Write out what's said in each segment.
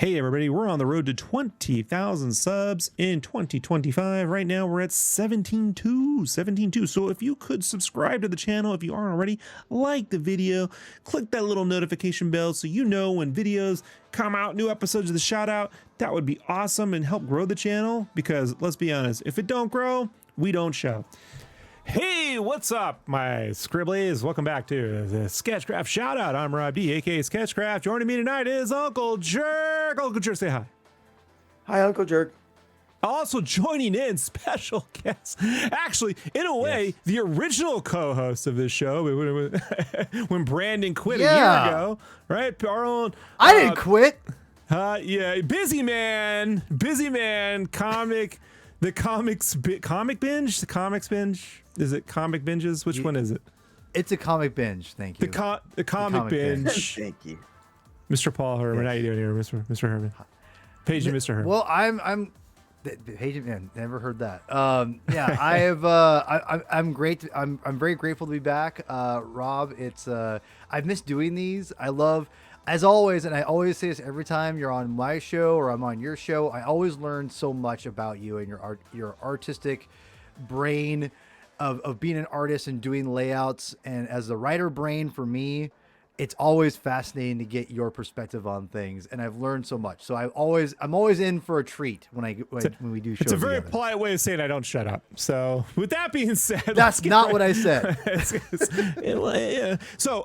Hey everybody, we're on the road to 20,000 subs in 2025. Right now we're at 17.2. So if you could subscribe to the channel if you aren't already, like the video, click that little notification bell so you know when videos come out, new episodes of the shout out. That would be awesome and help grow the channel, because let's be honest, if it don't grow, we don't show. Hey, what's up, my Scribblys? Welcome back to the Sketchcraft Shout-Out. I'm Rob D, aka Sketchcraft. Joining me tonight is Uncle Jerk. Uncle Jerk, say hi. Hi, Uncle Jerk. Also joining in, special guest. Actually, in a way, yes, the original co-host of this show when Brandon quit a year ago, right? Our own. I didn't quit. Yeah, busy man, comic binge. Is it comic binges? Which one is it? It's a comic binge. Thank you. The comic binge. Thank you, Mr. Paul Herman. How you doing here, Mr. Herman? Page and Mr. Herman. Well, I'm Page man. Never heard that. Yeah, I have. I'm great. I'm very grateful to be back, Rob. It's I've missed doing these. I love, as always, and I always say this every time you're on my show or I'm on your show. I always learn so much about you and your artistic brain of being an artist and doing layouts. And as the writer brain for me, it's always fascinating to get your perspective on things, and I've learned so much. So I'm always in for a treat when we do shows. It's a very together. polite way of saying I don't shut up. So with that being said, that's not what I said. So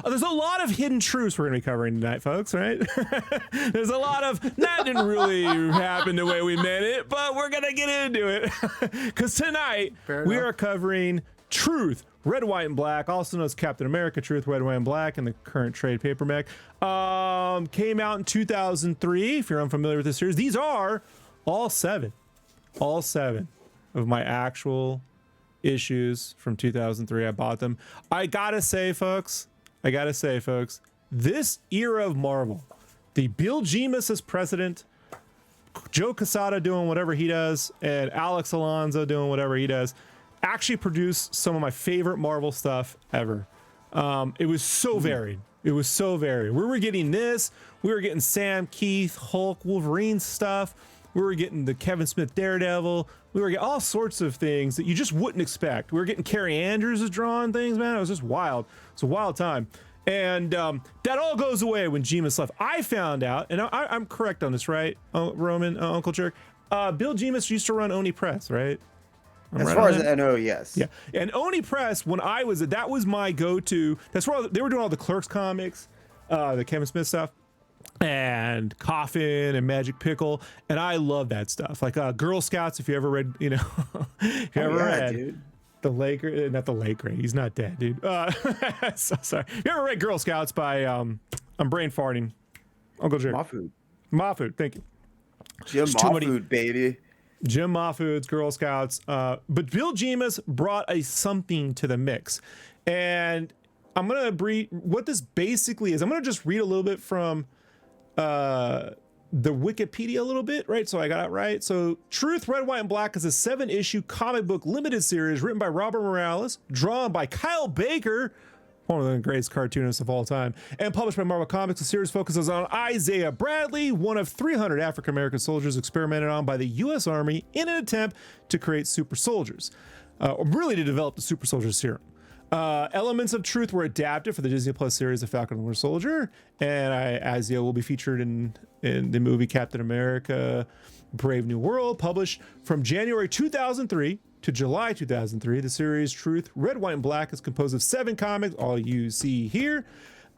there's a lot of hidden truths we're going to be covering tonight, folks. Right? There's a lot of that didn't really happen the way we meant it, but we're gonna get into it because tonight we are covering Truth, Red, White, and Black, also known as Captain America, Truth, Red, White, and Black, in the current trade paperback. Came out in 2003, if you're unfamiliar with this series. These are all seven of my actual issues from 2003. I bought them. I gotta say, folks, this era of Marvel, the Bill Jemas as president, Joe Quesada doing whatever he does, and Alex Alonso doing whatever he does, actually produced some of my favorite Marvel stuff ever. It was so varied. We were getting this. We were getting Sam Keith, Hulk, Wolverine stuff. We were getting the Kevin Smith Daredevil. We were getting all sorts of things that you just wouldn't expect. We were getting Carrie Andrews as drawing things, man. It was just wild. It's a wild time. And that all goes away when Jemas left. I found out, and I'm correct on this, right, Roman, Uncle Jerk? Bill Jemas used to run Oni Press, right? As far as I know, yes. Yeah, and Oni Press, when I was, that was my go-to. That's where they were doing all the Clerks comics, the Kevin Smith stuff, and Coffin and Magic Pickle, and I love that stuff. Like Girl Scouts, if you ever read, if you ever read dude. The Laker, not the Lake Ray, he's not dead, dude. So sorry. If you ever read Girl Scouts by, I'm brain farting, Uncle Jerk. Mahfood, thank you. Jim Mahfood, baby. Jim Mahfood's Girl Scouts, but Bill Jemas brought something to the mix, and I'm gonna read what this basically is. I'm gonna just read a little bit from the Wikipedia a little bit, right? So I got it right. So Truth, Red, White, and Black is a 7-issue comic book limited series written by Robert Morales, drawn by Kyle Baker, one of the greatest cartoonists of all time, and published by Marvel Comics. The series focuses on Isaiah Bradley, one of 300 African-American soldiers experimented on by the U.S. Army in an attempt to create super soldiers, really to develop the super soldier serum. Elements of Truth were adapted for the Disney Plus series of Falcon and Winter Soldier, and Isaiah will be featured in the movie Captain America Brave New World, published from January 2003 to July 2003. The series Truth, Red, White, and Black is composed of 7 comics, all you see here.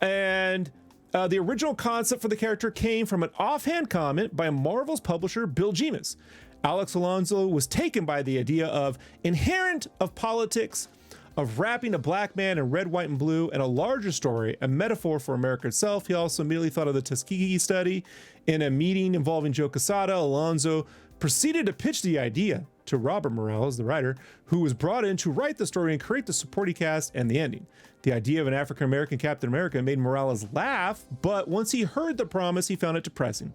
And the original concept for the character came from an offhand comment by Marvel's publisher, Bill Jemas. Alex Alonso was taken by the idea of inherent of politics, of wrapping a black man in red, white, and blue, and a larger story, a metaphor for America itself. He also immediately thought of the Tuskegee study. In a meeting involving Joe Quesada, Alonso proceeded to pitch the idea to Robert Morales, the writer, who was brought in to write the story and create the supporting cast and the ending. The idea of an African-American Captain America made Morales laugh, but once he heard the promise, he found it depressing.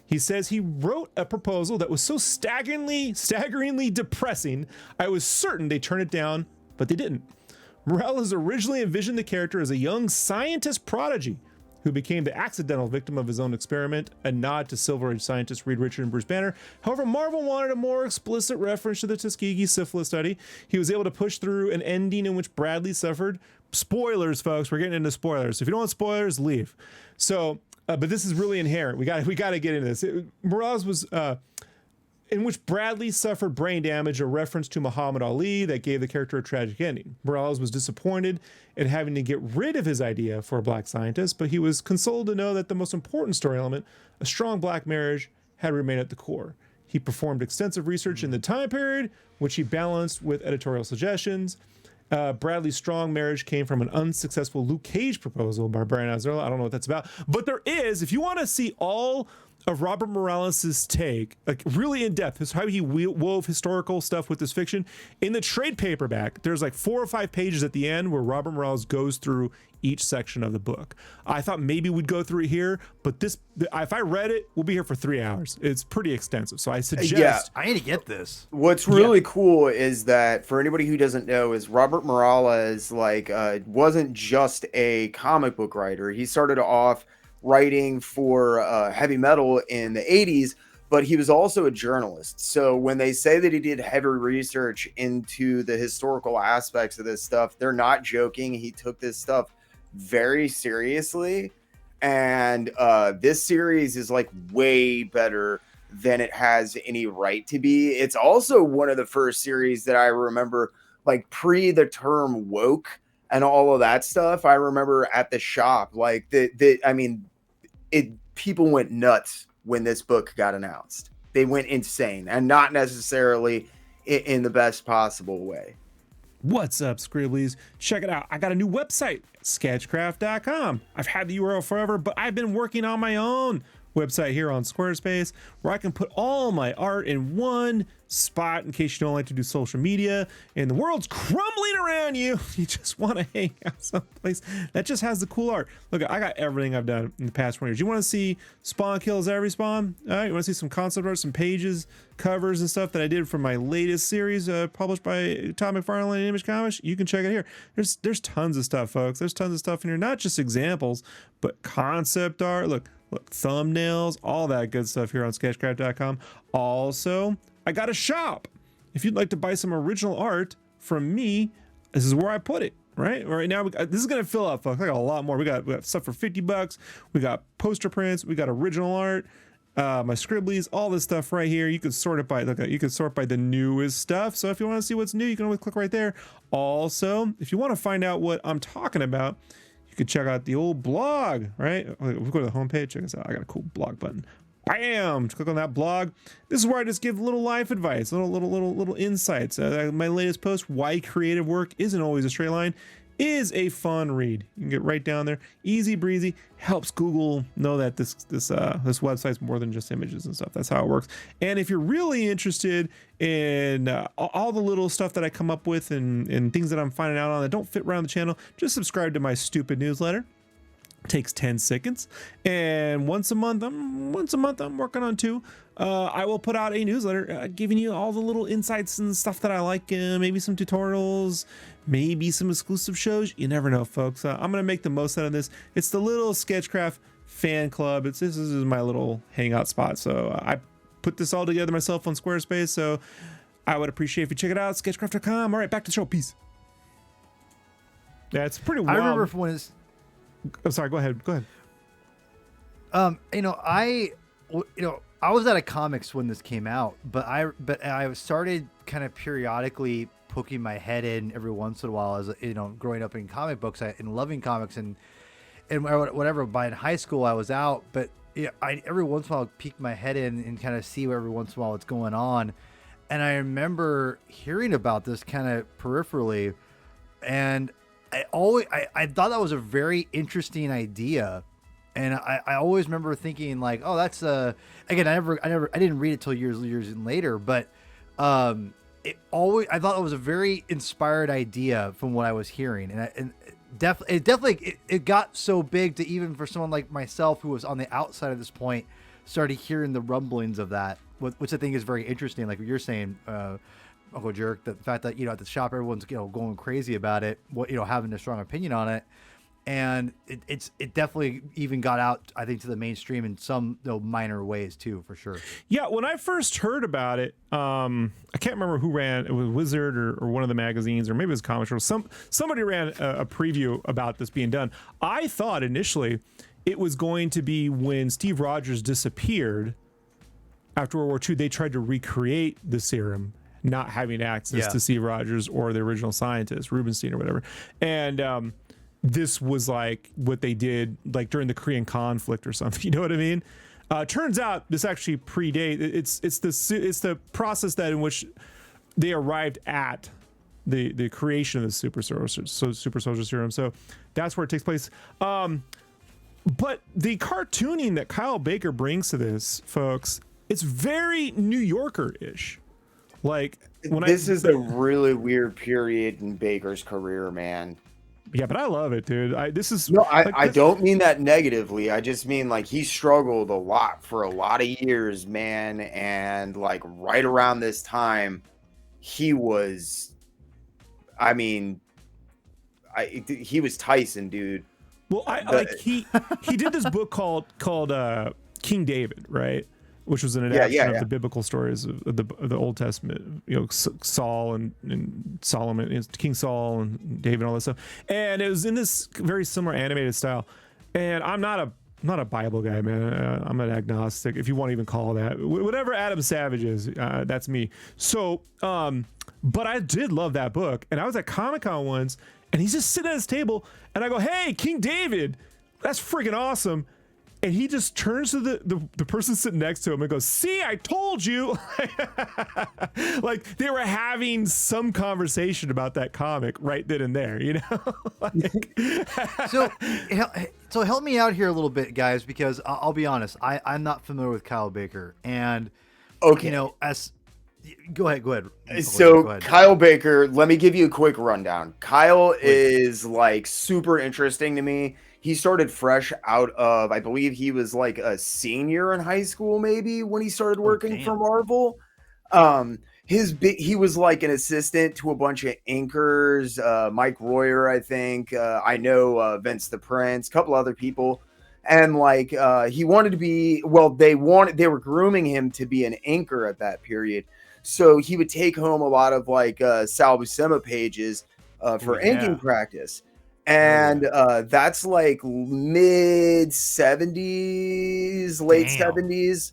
He says he wrote a proposal that was so staggeringly depressing, I was certain they'd turn it down, but they didn't. Morales originally envisioned the character as a young scientist prodigy who became the accidental victim of his own experiment, a nod to Silver Age scientists Reed Richards and Bruce Banner. However, Marvel wanted a more explicit reference to the Tuskegee syphilis study. He was able to push through an ending in which Bradley suffered. Spoilers, folks. We're getting into spoilers. If you don't want spoilers, leave. So, but this is really inherent. We got to get into this. Morales was in which Bradley suffered brain damage, a reference to Muhammad Ali that gave the character a tragic ending. Morales was disappointed at having to get rid of his idea for a black scientist, but he was consoled to know that the most important story element, a strong black marriage, had remained at the core. He performed extensive research in the time period, which he balanced with editorial suggestions. Bradley's strong marriage came from an unsuccessful Luke Cage proposal by Brian Azzarello. I don't know what that's about, but there is, if you want to see all of Robert Morales' take, like really in depth, is how he wove historical stuff with this fiction. In the trade paperback, there's like 4 or 5 pages at the end where Robert Morales goes through each section of the book. I thought maybe we'd go through it here, but this, if I read it, we'll be here for 3 hours. It's pretty extensive, so I suggest. I need to get this. What's really cool is that, for anybody who doesn't know, is Robert Morales wasn't just a comic book writer. He started off writing for heavy metal in the 80s, but he was also a journalist. So when they say that he did heavy research into the historical aspects of this stuff, they're not joking. He took this stuff very seriously. And this series is like way better than it has any right to be. It's also one of the first series that I remember, like pre the term woke and all of that stuff. I remember at the shop, like people went nuts when this book got announced. They went insane, and not necessarily in the best possible way. What's up, Scribblys? Check it out. I got a new website, sketchcraft.com. I've had the URL forever, but I've been working on my own website here on Squarespace where I can put all my art in one spot in case you don't like to do social media and the world's crumbling around you. You just want to hang out someplace that just has the cool art. Look, I got everything I've done in the past 20 years. You want to see Spawn kills every Spawn? All right, you want to see some concept art, some pages, covers and stuff that I did for my latest series published by Todd McFarlane and Image Comics? You can check it here. There's tons of stuff, folks. There's tons of stuff in here, not just examples, but concept art. Look, thumbnails, all that good stuff here on sketchcraft.com. Also, I got a shop. If you'd like to buy some original art from me, this is where I put it. Right now, this is gonna fill up, folks. I got a lot more. We got stuff for $50. We got poster prints. We got original art. My Scribblys, all this stuff right here. You can sort it by you can sort by the newest stuff. So if you want to see what's new, you can always click right there. Also, if you want to find out what I'm talking about, you can check out the old blog, right? We go to the homepage, check this out. I got a cool blog button. Bam! Click on that blog. This is where I just give little life advice, little insights. My latest post, Why Creative Work Isn't Always a Straight Line, is a fun read. You can get right down there, easy breezy. Helps Google know that this website's more than just images and stuff. That's how it works. And if you're really interested in all the little stuff that I come up with and things that I'm finding out on that don't fit around the channel, just subscribe to my stupid newsletter. Takes 10 seconds, and once a month I'm working on 2. I will put out a newsletter giving you all the little insights and stuff that I like, maybe some tutorials, maybe some exclusive shows. You never know, folks. I'm gonna make the most out of this. It's the little Sketchcraft fan club. This is my little hangout spot. So I put this all together myself on Squarespace, so I would appreciate if you check it out. Sketchcraft.com. All right, back to the show. Peace. Yeah, it's pretty wild. I remember when it's I'm sorry, go ahead. I was out of comics when this came out, but I started kind of periodically poking my head in every once in a while as growing up in comic books and loving comics and whatever. By in high school I was out, but I every once in a while peek my head in and kind of see every once in a while what's going on. And I remember hearing about this kind of peripherally, and I thought that was a very interesting idea, and I always remember thinking like, oh, that's again, I didn't read it till years later, but I thought it was a very inspired idea from what I was hearing, and it got so big to even for someone like myself who was on the outside at this point started hearing the rumblings of that, which I think is very interesting. Like what you're saying, Uncle Jerk, the fact that at the shop everyone's going crazy about it, having a strong opinion on it, and it definitely even got out, I think, to the mainstream in some minor ways too, for sure. Yeah, when I first heard about it, I can't remember who ran it. Was Wizard or one of the magazines, or maybe it was Comic Show. Somebody ran a preview about this being done. I thought initially it was going to be when Steve Rogers disappeared after World War II. They tried to recreate the serum, not having access to Steve Rogers or the original scientist, Rubenstein or whatever. And this was like what they did like during the Korean conflict or something. You know what I mean? Turns out this actually predates. It's the process that in which they arrived at the creation of the super soldier serum. So that's where it takes place. But the cartooning that Kyle Baker brings to this, folks, it's very New Yorker-ish. Like this is a really weird period in Baker's career, man. Yeah, but I love it, dude. I don't mean that negatively. I just mean like he struggled a lot for a lot of years, man. And like right around this time, he was, he was Tyson, dude. Well, he did this book called King David, right? Which was an adaptation of the biblical stories of the Old Testament, Saul and Solomon, King Saul and David and all that stuff. And it was in this very similar animated style. And I'm not a Bible guy, man. I'm an agnostic, if you want to even call that. Whatever Adam Savage is, that's me. So, but I did love that book. And I was at Comic-Con once, and he's just sitting at his table, and I go, "Hey, King David, that's freaking awesome." And he just turns to the person sitting next to him and goes, "See, I told you." Like they were having some conversation about that comic right then and there, you know? So help me out here a little bit, guys, because I'll be honest, I'm not familiar with Kyle Baker. And, go ahead. So go ahead. Kyle Baker, let me give you a quick rundown. Kyle is like super interesting to me. He started fresh out of, I believe he was like a senior in high school, maybe, when he started working for Marvel. He was like an assistant to a bunch of inkers, Mike Royer, I think. I know Vince the Prince, a couple other people. And like he wanted to be, they were grooming him to be an inker at that period. So he would take home a lot of like Sal Buscema pages for inking practice. And that's like mid 70s, late 70s,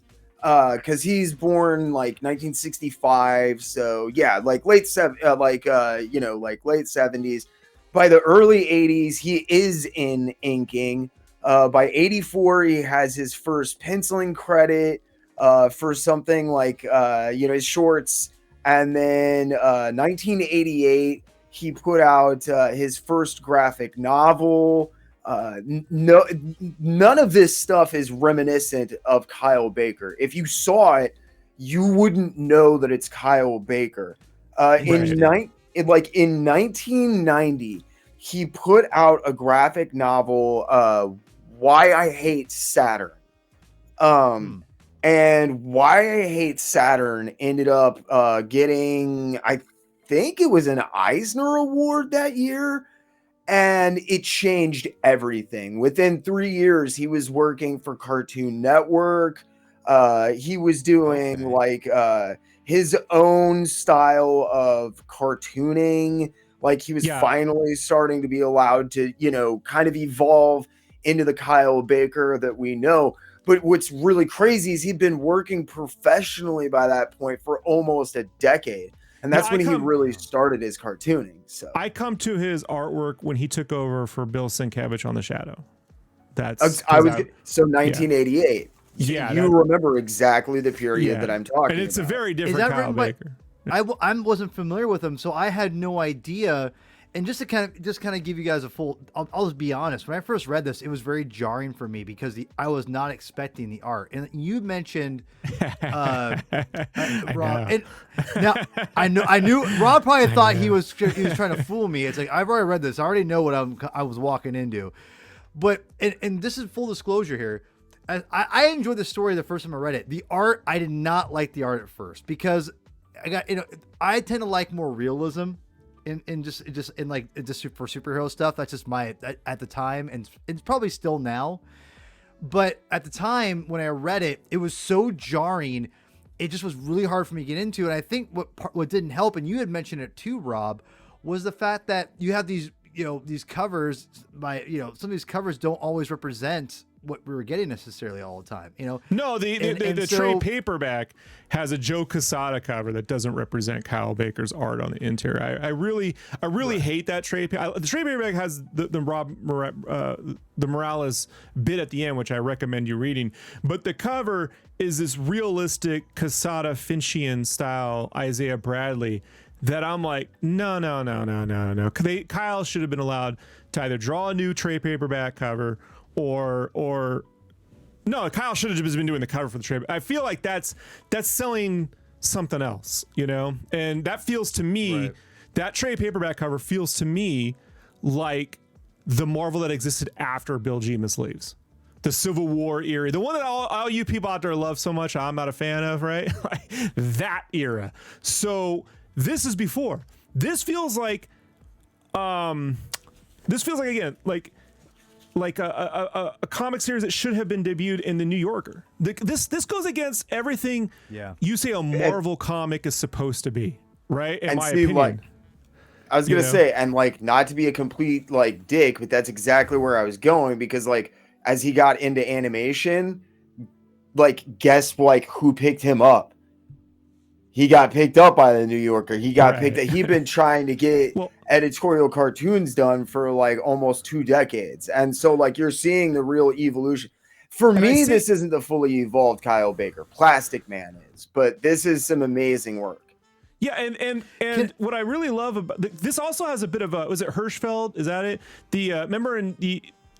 because he's born like 1965. So yeah, like late 70s. By the early 80s, he is in inking. By 84, he has his first penciling credit for something like his shorts, and then 1988. He put out his first graphic novel. None of this stuff is reminiscent of Kyle Baker. If you saw it, you wouldn't know that it's Kyle Baker. In 1990, he put out a graphic novel, Why I Hate Saturn. And Why I Hate Saturn ended up getting, I think it was an Eisner Award that year, and it changed everything. Within 3 years, he was working for Cartoon Network. He was doing his own style of cartooning. Like he was finally starting to be allowed to, kind of evolve into the Kyle Baker that we know. But what's really crazy is he'd been working professionally by that point for almost a decade. And that's when he really started his cartooning. So I come to his artwork when he took over for Bill Sienkiewicz on The Shadow. That's 1988. Yeah, you remember exactly the period that I'm talking about. And it's a very different Kyle Baker. I wasn't familiar with him, so I had no idea. And just to kind of give you guys a full, I'll just be honest. When I first read this, it was very jarring for me because I was not expecting the art. And you mentioned Rob. And now I knew Rob probably thought he was trying to fool me. It's like, I've already read this. I already know what I was walking into. But and this is full disclosure here. I enjoyed the story the first time I read it. The art, I did not like the art at first because I tend to like more realism in just for superhero stuff. That's just at the time, and it's probably still now. But at the time when I read it, it was so jarring. It just was really hard for me to get into. And I think what didn't help, and you had mentioned it too, Rob, was the fact that you have these covers some of these covers don't always represent what we were getting necessarily all the time, No, the trade paperback has a Joe Quesada cover that doesn't represent Kyle Baker's art on the interior. I really hate that trade. The trade paperback has the Morales bit at the end, which I recommend you reading. But the cover is this realistic Quesada Finchian style Isaiah Bradley that I'm like, no. Kyle should have been allowed to either draw a new trade paperback cover or no, Kyle should have just been doing the cover for the trade. I feel like that's selling something else, and that feels to me, right. That trade paperback cover feels to me like the Marvel that existed after Bill Jemas leaves. The Civil War era, the one that all you people out there love so much, I'm not a fan of, right? Like that era. So this is before. This feels like again, like a comic series that should have been debuted in the New Yorker. This goes against everything you say a Marvel comic is supposed to be, right? In my opinion. I was gonna say, and not to be a complete dick, but that's exactly where I was going, because as he got into animation, guess who picked him up? He got picked up by the New Yorker. He got picked up. He'd been trying to get editorial cartoons done for almost 2 decades. And so you're seeing the real evolution. For me, this isn't the fully evolved Kyle Baker. Plastic Man is, but this is some amazing work. Yeah, and what I really love about this also has a bit of was it Hirschfeld? Is that it? Remember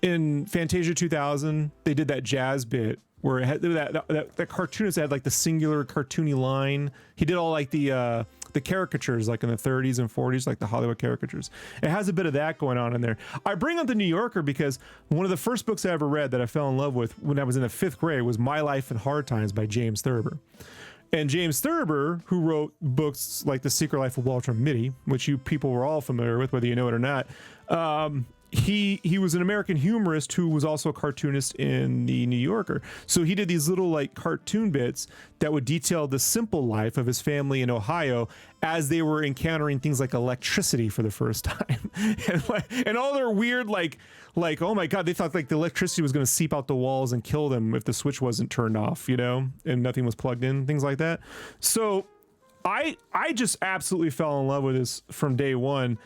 in Fantasia 2000 they did that jazz bit where it had that cartoonist had the singular cartoony line. He did all the caricatures in the 30s and 40s, the Hollywood caricatures. It has a bit of that going on in there. I bring up the New Yorker because one of the first books I ever read that I fell in love with when I was in the 5th grade was My Life in Hard Times by James Thurber. And James Thurber, who wrote books like The Secret Life of Walter Mitty, which you people were all familiar with, whether you know it or not, he was an American humorist who was also a cartoonist in the New Yorker. So he did these little cartoon bits that would detail the simple life of his family in Ohio as they were encountering things like electricity for the first time, and all their weird oh my god, they thought the electricity was going to seep out the walls and kill them if the switch wasn't turned off, and nothing was plugged in, things like that. So I just absolutely fell in love with this from day one.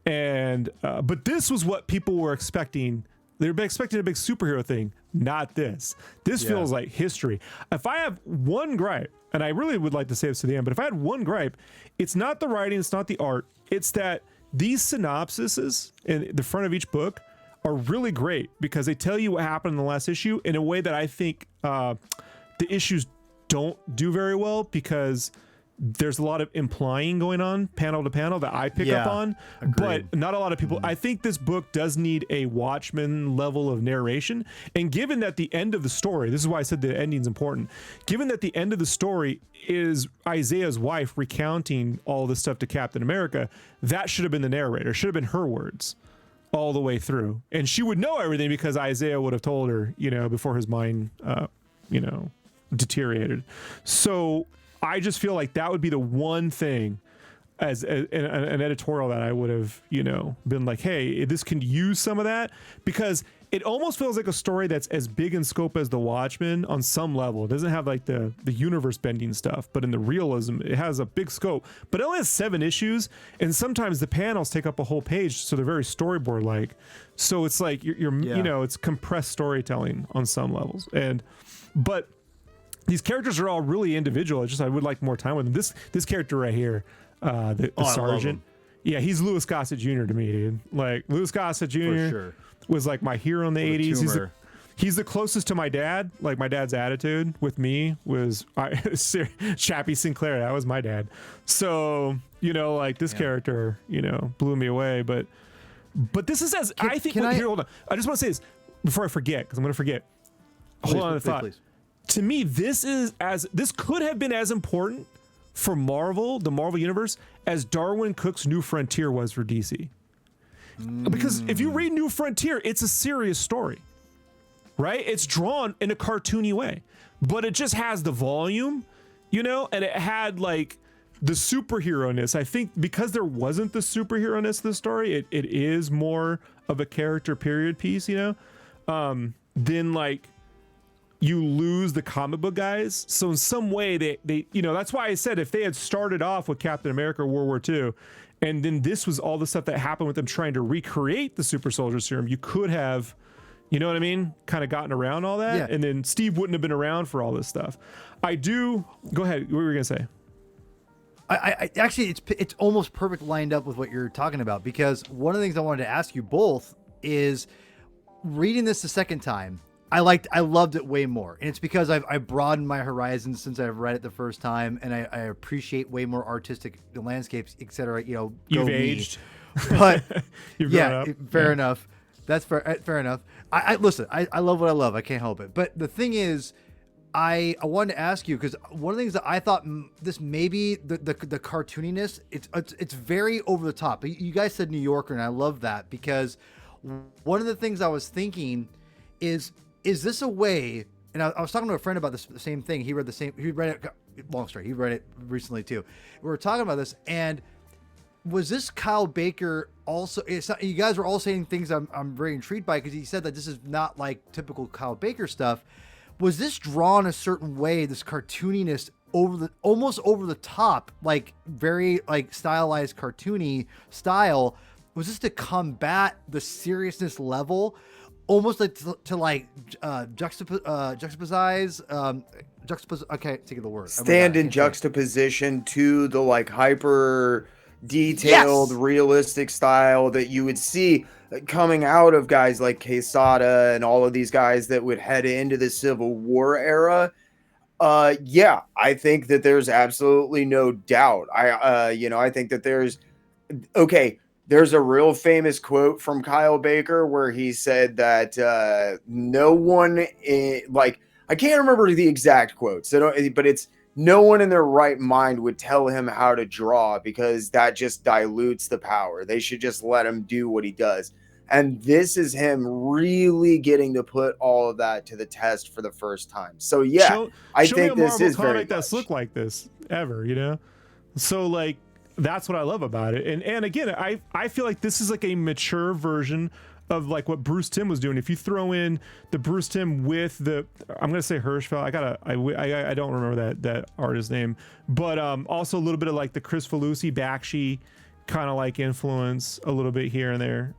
And but this was what people were expecting. They were expecting a big superhero thing, not this. This feels like history. If I have one gripe, and I really would like to say this to the end, but if I had one gripe, it's not the writing, it's not the art, it's that these synopsises in the front of each book are really great because they tell you what happened in the last issue in a way that I think the issues don't do very well, because there's a lot of implying going on panel to panel that I pick up on. Agreed. But not a lot of people. I think this book does need a Watchmen level of narration. And given that the end of the story, this is why I said the ending's important. Given that the end of the story is Isaiah's wife recounting all this stuff to Captain America, that should have been the narrator. Should have been her words all the way through. And she would know everything because Isaiah would have told her, before his mind, deteriorated. So I just feel like that would be the one thing as an editorial that I would have, been like, hey, this can use some of that, because it almost feels like a story that's as big in scope as The Watchmen on some level. It doesn't have the universe bending stuff, but in the realism, it has a big scope. But it only has 7 issues, and sometimes the panels take up a whole page, so they're very storyboard like. So it's like it's compressed storytelling on some levels, but these characters are all really individual. I would like more time with them. This character right here, the sergeant. Yeah, he's Louis Gossett Jr. to me, dude. Louis Gossett Jr. was my hero in the 80s. He's the closest to my dad. My dad's attitude with me was Chappie Sinclair. That was my dad. So, this character, blew me away. But this is hold on. I just want to say this before I forget, because I'm going to forget. Hold on to the thought. Please. To me, this could have been as important for Marvel, the Marvel universe, as Darwin Cook's New Frontier was for DC. Because if you read New Frontier, it's a serious story, right? It's drawn in a cartoony way, but it just has the volume, you know, and it had like the superhero-ness. I think because there wasn't the superhero-ness of the story, it is more of a character period piece, you know, then like you lose the comic book guys. So in some way they, you know, that's why I said if they had started off with Captain America, World War II, and then this was all the stuff that happened with them trying to recreate the super soldier serum, you could have, you know what I mean, kind of gotten around all that. Yeah. And then Steve wouldn't have been around for all this stuff. Go ahead. What were you gonna say? I actually, it's almost perfect lined up with what you're talking about, because one of the things I wanted to ask you both is, reading this the second time, I loved it way more, and it's because I've broadened my horizons since I've read it the first time, and I appreciate way more artistic landscapes, etc. You know, You've aged, but you've yeah, grown up. fair enough. That's fair enough. I listen. I love what I love. I can't help it. But the thing is, I wanted to ask you, because one of the things that I thought this maybe the cartooniness, it's very over the top. You guys said New Yorker, and I love that, because one of the things I was thinking is this a way? And I was talking to a friend about the same thing. He read it. Long story. He read it recently too. We were talking about this, and was this Kyle Baker also? You guys were all saying things I'm very intrigued by, because he said that this is not like typical Kyle Baker stuff. Was this drawn a certain way, this cartooniness almost over the top, like very like stylized cartoony style? Was this to combat the seriousness level, almost like to like juxtapose? I can't think of the word. Stand in juxtaposition to the like hyper detailed, realistic style that you would see coming out of guys like Quesada and all of these guys that would head into the Civil War era. Yeah, I think that there's absolutely no doubt. I think that there's a real famous quote from Kyle Baker where he said that no one I can't remember the exact quote, but it's no one in their right mind would tell him how to draw, because that just dilutes the power. They should just let him do what he does. And this is him really getting to put all of that to the test for the first time. So yeah, I think this is very much that's looked like this ever, you know? So like, that's what I love about it. And again, I feel like this is like a mature version of like what Bruce Timm was doing. If you throw in the Bruce Timm with I'm gonna say Hirschfeld. I don't remember that artist's name, but also a little bit of like the Chris Felucci, Bakshi kind of like influence a little bit here and there.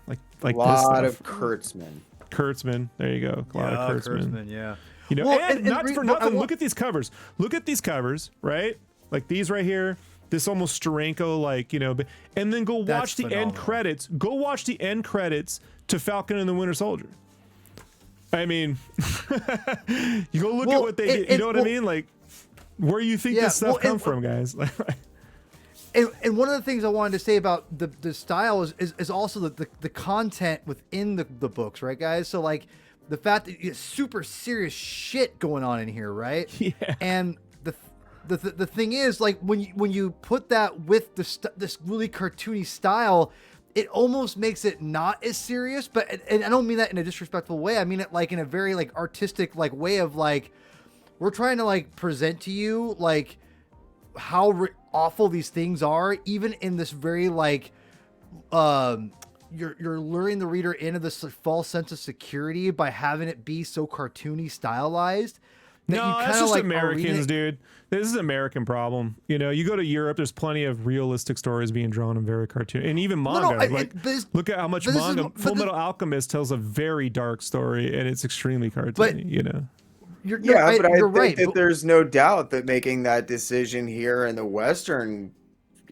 Like a lot this of Kurtzman. Kurtzman, there you go. A lot of Kurtzman. Yeah. You know, and not for nothing. Look at these covers. Look at these covers, right? Like these right here. This almost Steranko, like, you know, and then go watch the end credits. Go watch the end credits to Falcon and the Winter Soldier. I mean, you go look at what they did. You know what I mean? Like, where you think this stuff come from, guys? And one of the things I wanted to say about the style is also the content within the books, right, guys? So like the fact that it's super serious shit going on in here, right? Yeah. And the thing is, like, when you put that with this really cartoony style, it almost makes it not as serious. And I don't mean that in a disrespectful way. I mean it like in a very like artistic like way of like, we're trying to like present to you like how awful these things are, even in this very like you're luring the reader into this false sense of security by having it be so cartoony stylized. No, that's just like Americans, dude. This is an American problem. You know, you go to Europe, there's plenty of realistic stories being drawn in very cartoon, and even manga. Look at how much manga. Full Metal Alchemist tells a very dark story, and it's extremely cartoony. You know. But I think that there's no doubt that making that decision here in the Western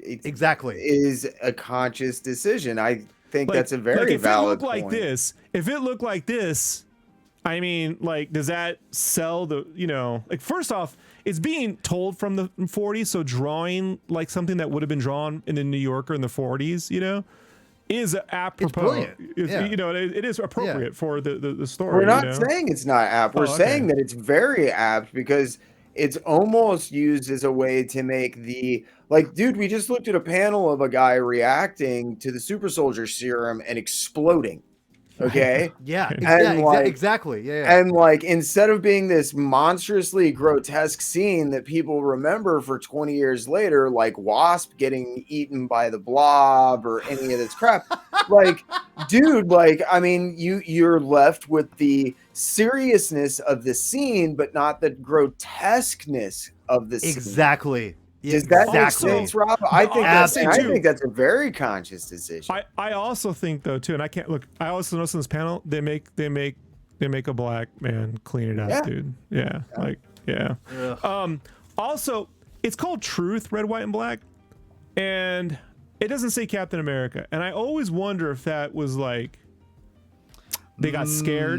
is a conscious decision. I think that's a very valid point. If it looked like this, I mean, like, does that sell the, you know, like, first off, it's being told from the 40s, so drawing like something that would have been drawn in the New Yorker in the 40s, you know, is apropos. You know, it is appropriate for the story. We're not saying it's not apt. We're saying that it's very apt, because it's almost used as a way to make the like, dude, we just looked at a panel of a guy reacting to the super soldier serum and exploding. Okay. Yeah, And like, exactly. Yeah. and like, instead of being this monstrously grotesque scene that people remember for 20 years later, like Wasp getting eaten by the Blob or any of this crap, like, dude, like, I mean, you're left with the seriousness of the scene, but not the grotesqueness of the scene. Exactly. Does that make Exactly. sense, Rob? I think that's Absolutely. I think that's a very conscious decision. I also think though too, and I can't look. I also noticed in this panel they make a black man clean it out, Yeah. dude. Yeah, like yeah. Ugh. Also, it's called Truth, Red, White, and Black, and it doesn't say Captain America. And I always wonder if that was like they got scared.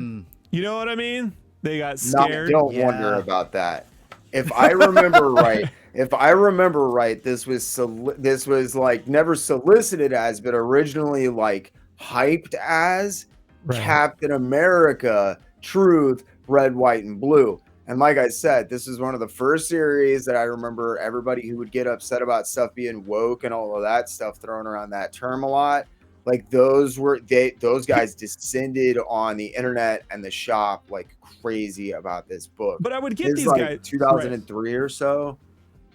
You know what I mean? They got scared. Don't wonder about that. If I remember right. If I remember right, this was like never solicited as, but originally like hyped as Captain America, Truth, Red, White, and Blue. And like I said, this is one of the first series that I remember everybody who would get upset about stuff being woke and all of that stuff throwing around that term a lot. Like those guys descended on the internet and the shop like crazy about this book. But I would get these like guys 2003 or so.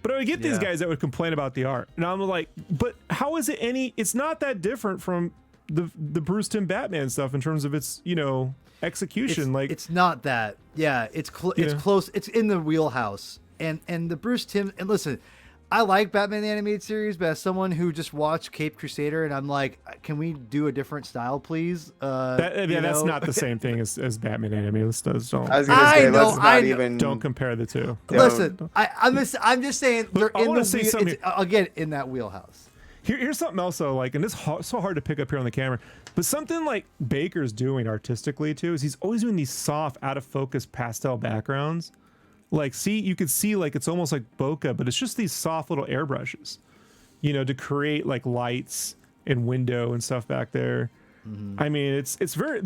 But I would get these guys that would complain about the art, and I'm like, but how is it any? It's not that different from the Bruce Timm Batman stuff in terms of its execution. It's not that. Yeah, it's close. It's in the wheelhouse. And the Bruce Timm, and listen, I like Batman the Animated Series, but as someone who just watched Caped Crusader, and I'm like, can we do a different style, please? That's not the same thing as Batman Animated. Don't. I was gonna say, let's not even don't compare the two. Listen, I'm just saying they're I in wanna the say something again in that wheelhouse. Here's something else though, like, and this is so hard to pick up here on the camera, but something like Baker's doing artistically too is he's always doing these soft, out of focus pastel backgrounds. Like, you could see like it's almost like bokeh, but it's just these soft little airbrushes, to create like lights and window and stuff back there. Mm-hmm. I mean, it's very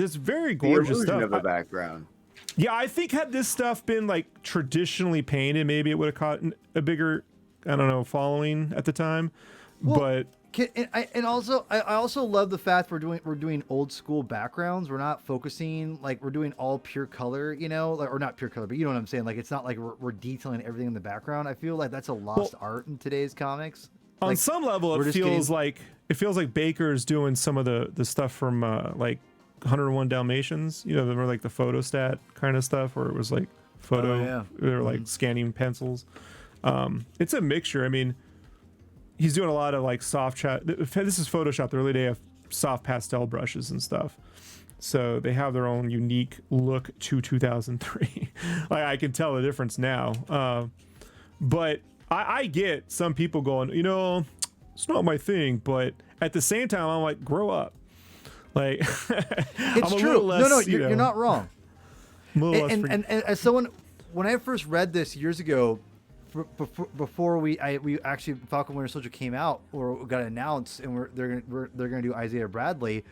gorgeous the illusion stuff. of a background. Yeah, I think had this stuff been like traditionally painted, maybe it would have caught a bigger, following at the time. Well, but I also love the fact we're doing old school backgrounds. We're not focusing like we're doing all pure color, or not pure color, but you know what I'm saying. Like it's not like we're detailing everything in the background. I feel like that's a lost art in today's comics. On some level, it feels like Baker's doing some of the stuff from like 101 Dalmatians. They were like the photostat kind of stuff, where it was like photo. They were like scanning pencils. It's a mixture. I mean. He's doing a lot of like soft chat. This is Photoshop. They really have soft pastel brushes and stuff. So they have their own unique look to 2003. Like, I can tell the difference now. But I get some people going, it's not my thing. But at the same time, I'm like, grow up. Like, it's true. No, you're not wrong. And as someone, when I first read this years ago, before we actually Falcon Winter Soldier came out or got announced, and they're gonna do Isaiah Bradley.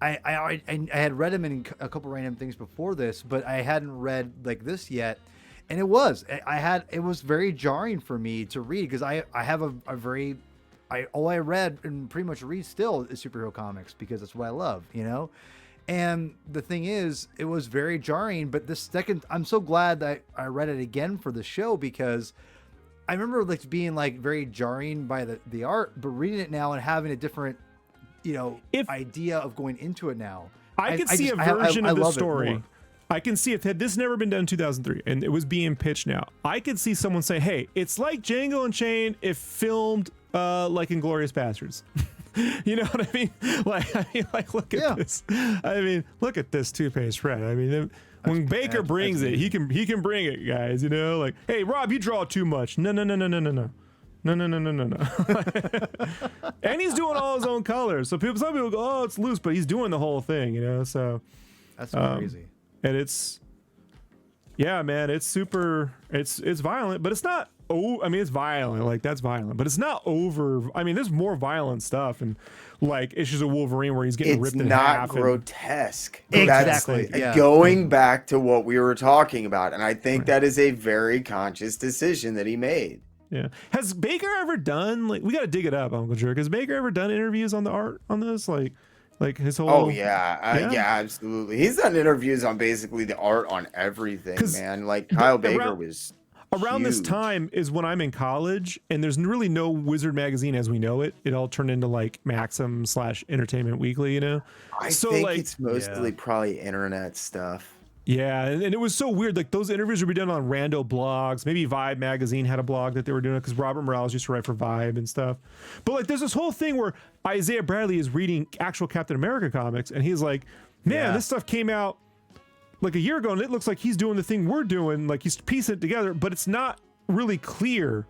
I had read him in a couple random things before this, but I hadn't read like this yet, and it was very jarring for me to read because I have all I read and pretty much read still is superhero comics because that's what I love, And the thing is, it was very jarring. But this second, I'm so glad that I read it again for the show because I remember like being like very jarring by the art, but reading it now and having a different, idea of going into it now. I could see a version of the story. I can see if had this never been done in 2003 and it was being pitched now, I could see someone say, "Hey, it's like Django Unchained if filmed like Inglourious Bastards." You know what I mean? Like look at this. I mean, look at this two-page spread. I mean, when Baker brings it, he can bring it, guys. Like, hey, Rob, you draw too much. No. And he's doing all his own colors. So some people go, oh, it's loose, but he's doing the whole thing. So that's crazy. And it's, yeah, man, it's super. It's violent, but it's not I mean, it's violent, like that's violent, but it's not over. I mean, there's more violent stuff, and like Issues of Wolverine where he's getting ripped in half. It's not grotesque. Exactly. That's going back to what we were talking about, and I think that is a very conscious decision that he made. Yeah. Has Baker ever done, like, we got to dig it up, Uncle Jerk. Has Baker ever done interviews on the art on this? Like his whole. Oh yeah, yeah, absolutely. He's done interviews on basically the art on everything, man. Like Kyle Baker was. Around this time is when I'm in college, and there's really no Wizard magazine as we know it. It all turned into like Maxim / Entertainment Weekly, you know. I think like, it's mostly probably internet stuff. Yeah, and it was so weird. Like those interviews would be done on rando blogs. Maybe Vibe magazine had a blog that they were doing it because Robert Morales used to write for Vibe and stuff. But like, there's this whole thing where Isaiah Bradley is reading actual Captain America comics, and he's like, "Man, this stuff came out like a year ago, and it looks like he's doing the thing we're doing. Like he's piecing it together, but it's not really clear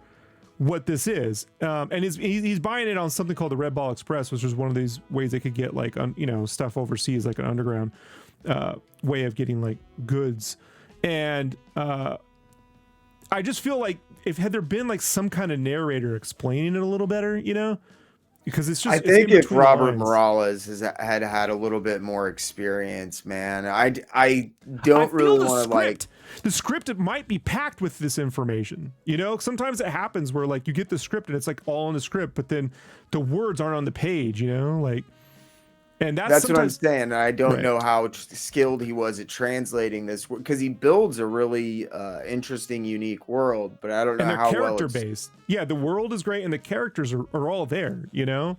what this is." And he's buying it on something called the Red Ball Express, which is one of these ways they could get like stuff overseas, like an underground way of getting like goods. And I just feel like had there been like some kind of narrator explaining it a little better, you know, because it's just. I think if Robert Morales had a little bit more experience, man, I don't really want to like. The script, it might be packed with this information, you know. Sometimes it happens where like you get the script and it's like all in the script, but then the words aren't on the page, you know, like. And that's what I'm saying. I don't know how skilled he was at translating this, because he builds a really interesting, unique world, but I don't know how well it's based. Yeah, the world is great, and the characters are all there. You know,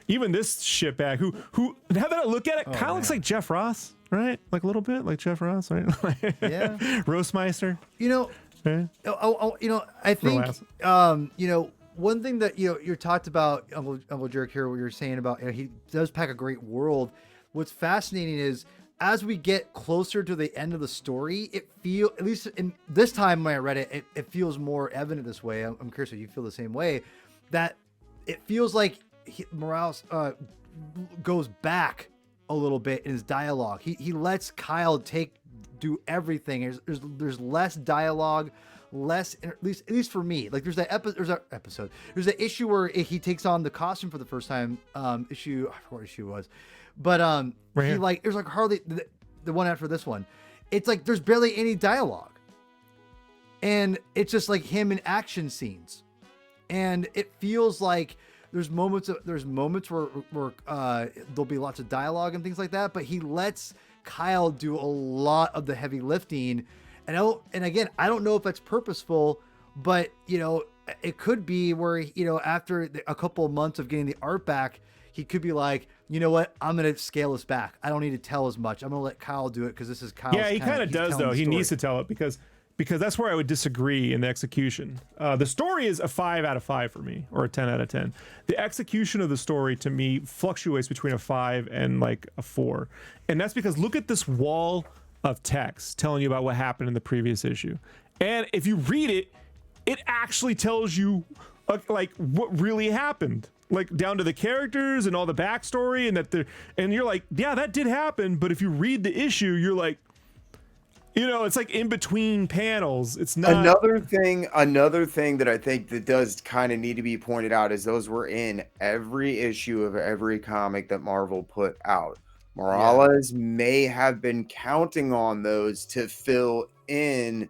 even this shitbag who now that I look at it, kind of looks like Jeff Ross, right? Like a little bit like Jeff Ross, right? Yeah, Roastmeister. You know, I think one thing that you talked about, Uncle Jerk here, what you're saying about he does pack a great world. What's fascinating is as we get closer to the end of the story, at least in this time when I read it, it feels more evident this way. I'm curious if you feel the same way, that it feels like Morales goes back a little bit in his dialogue. He lets Kyle do everything. There's less dialogue. Less, at least for me, like there's an issue where he takes on the costume for the first time. I forgot what issue it was, but there's like hardly the one after this one. It's like there's barely any dialogue, and it's just like him in action scenes, and it feels like there's moments where there'll be lots of dialogue and things like that, but he lets Kyle do a lot of the heavy lifting. And again, I don't know if that's purposeful, but it could be where after a couple of months of getting the art back, he could be like, you know what, I'm gonna scale this back. I don't need to tell as much. I'm gonna let Kyle do it because this is Kyle's. Yeah, he kind of does though. He needs to tell it because that's where I would disagree in the execution. The story is a 5 out of 5 for me, or a 10 out of 10. The execution of the story to me fluctuates between a 5 and like a 4, and that's because look at this wall of text telling you about what happened in the previous issue, and if you read it, it actually tells you like what really happened, like down to the characters and all the backstory, and you're like, yeah, that did happen. But if you read the issue, you're like, it's like in between panels. It's not another thing that I think that does kind of need to be pointed out is those were in every issue of every comic that Marvel put out. Morales may have been counting on those to fill in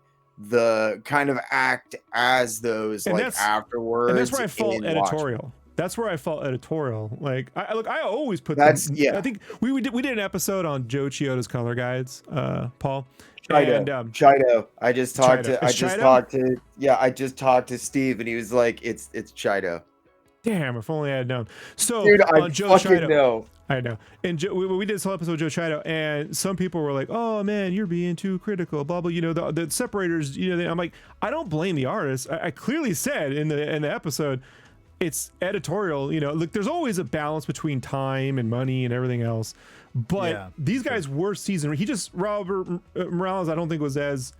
the kind of act as those, and afterwards. And that's where I fault editorial. That's where I fault editorial. Like, I always put I think we did an episode on Joe Chioda's color guides, Paul. Chido. I just talked to Steve, and he was like, "It's Chido." Damn, if only I had known. So, dude, I fucking know. I know. And we did this whole episode with Joe Chido, and some people were like, "Oh man, you're being too critical." Blah blah. The separators. I'm like, I don't blame the artist. I clearly said in the episode, it's editorial. Look, there's always a balance between time and money and everything else. But these guys were seasoned. Robert Morales, I don't think was as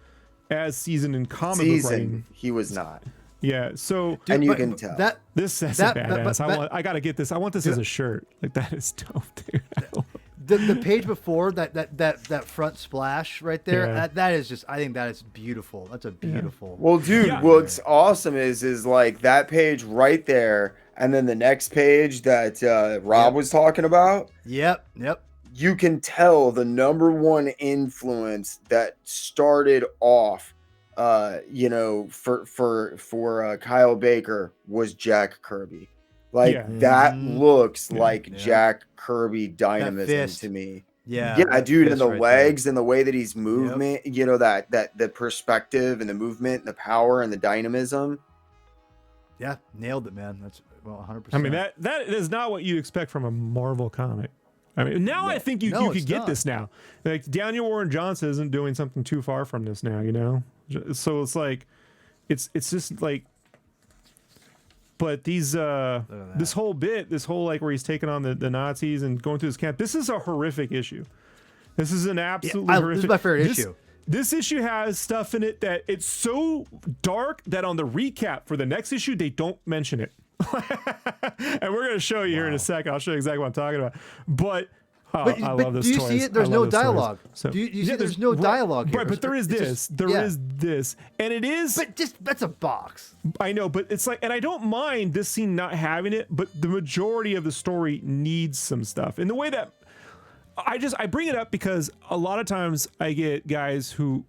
seasoned in comic book writing. He was not. Yeah, so and you can tell that's a badass. I got to get this. I want this as a shirt. Like, that is dope, dude. the page before that front splash right there, that is just, I think that is beautiful. That's a beautiful. Well, dude, what's awesome is like that page right there, and then the next page that Rob was talking about. Yep. You can tell the number one influence that started off, for Kyle Baker was Jack Kirby. Like that looks like Jack Kirby dynamism to me. Yeah, dude, and the legs and the way that he's movement, that the perspective and the movement and the power and the dynamism. Yeah, nailed it, man. That's 100%. I mean, that is not what you'd expect from a Marvel comic. I mean, now I think you could get this now. Like Daniel Warren Johnson isn't doing something too far from this now, So it's like, it's just like, but these this whole like where he's taking on the Nazis and going through this camp. This is a horrific issue. This is an absolutely horrific. This is my favorite issue. This issue has stuff in it that it's so dark that on the recap for the next issue they don't mention it. And we're gonna show you here in a second. I'll show you exactly what I'm talking about. But I love this. Do you see it? There's no dialogue. So, do you see? There's no dialogue here. Right, but there is this. There is this, and it is. But that's a box. I know, but it's like, and I don't mind this scene not having it, but the majority of the story needs some stuff. In the way that I bring it up because a lot of times I get guys who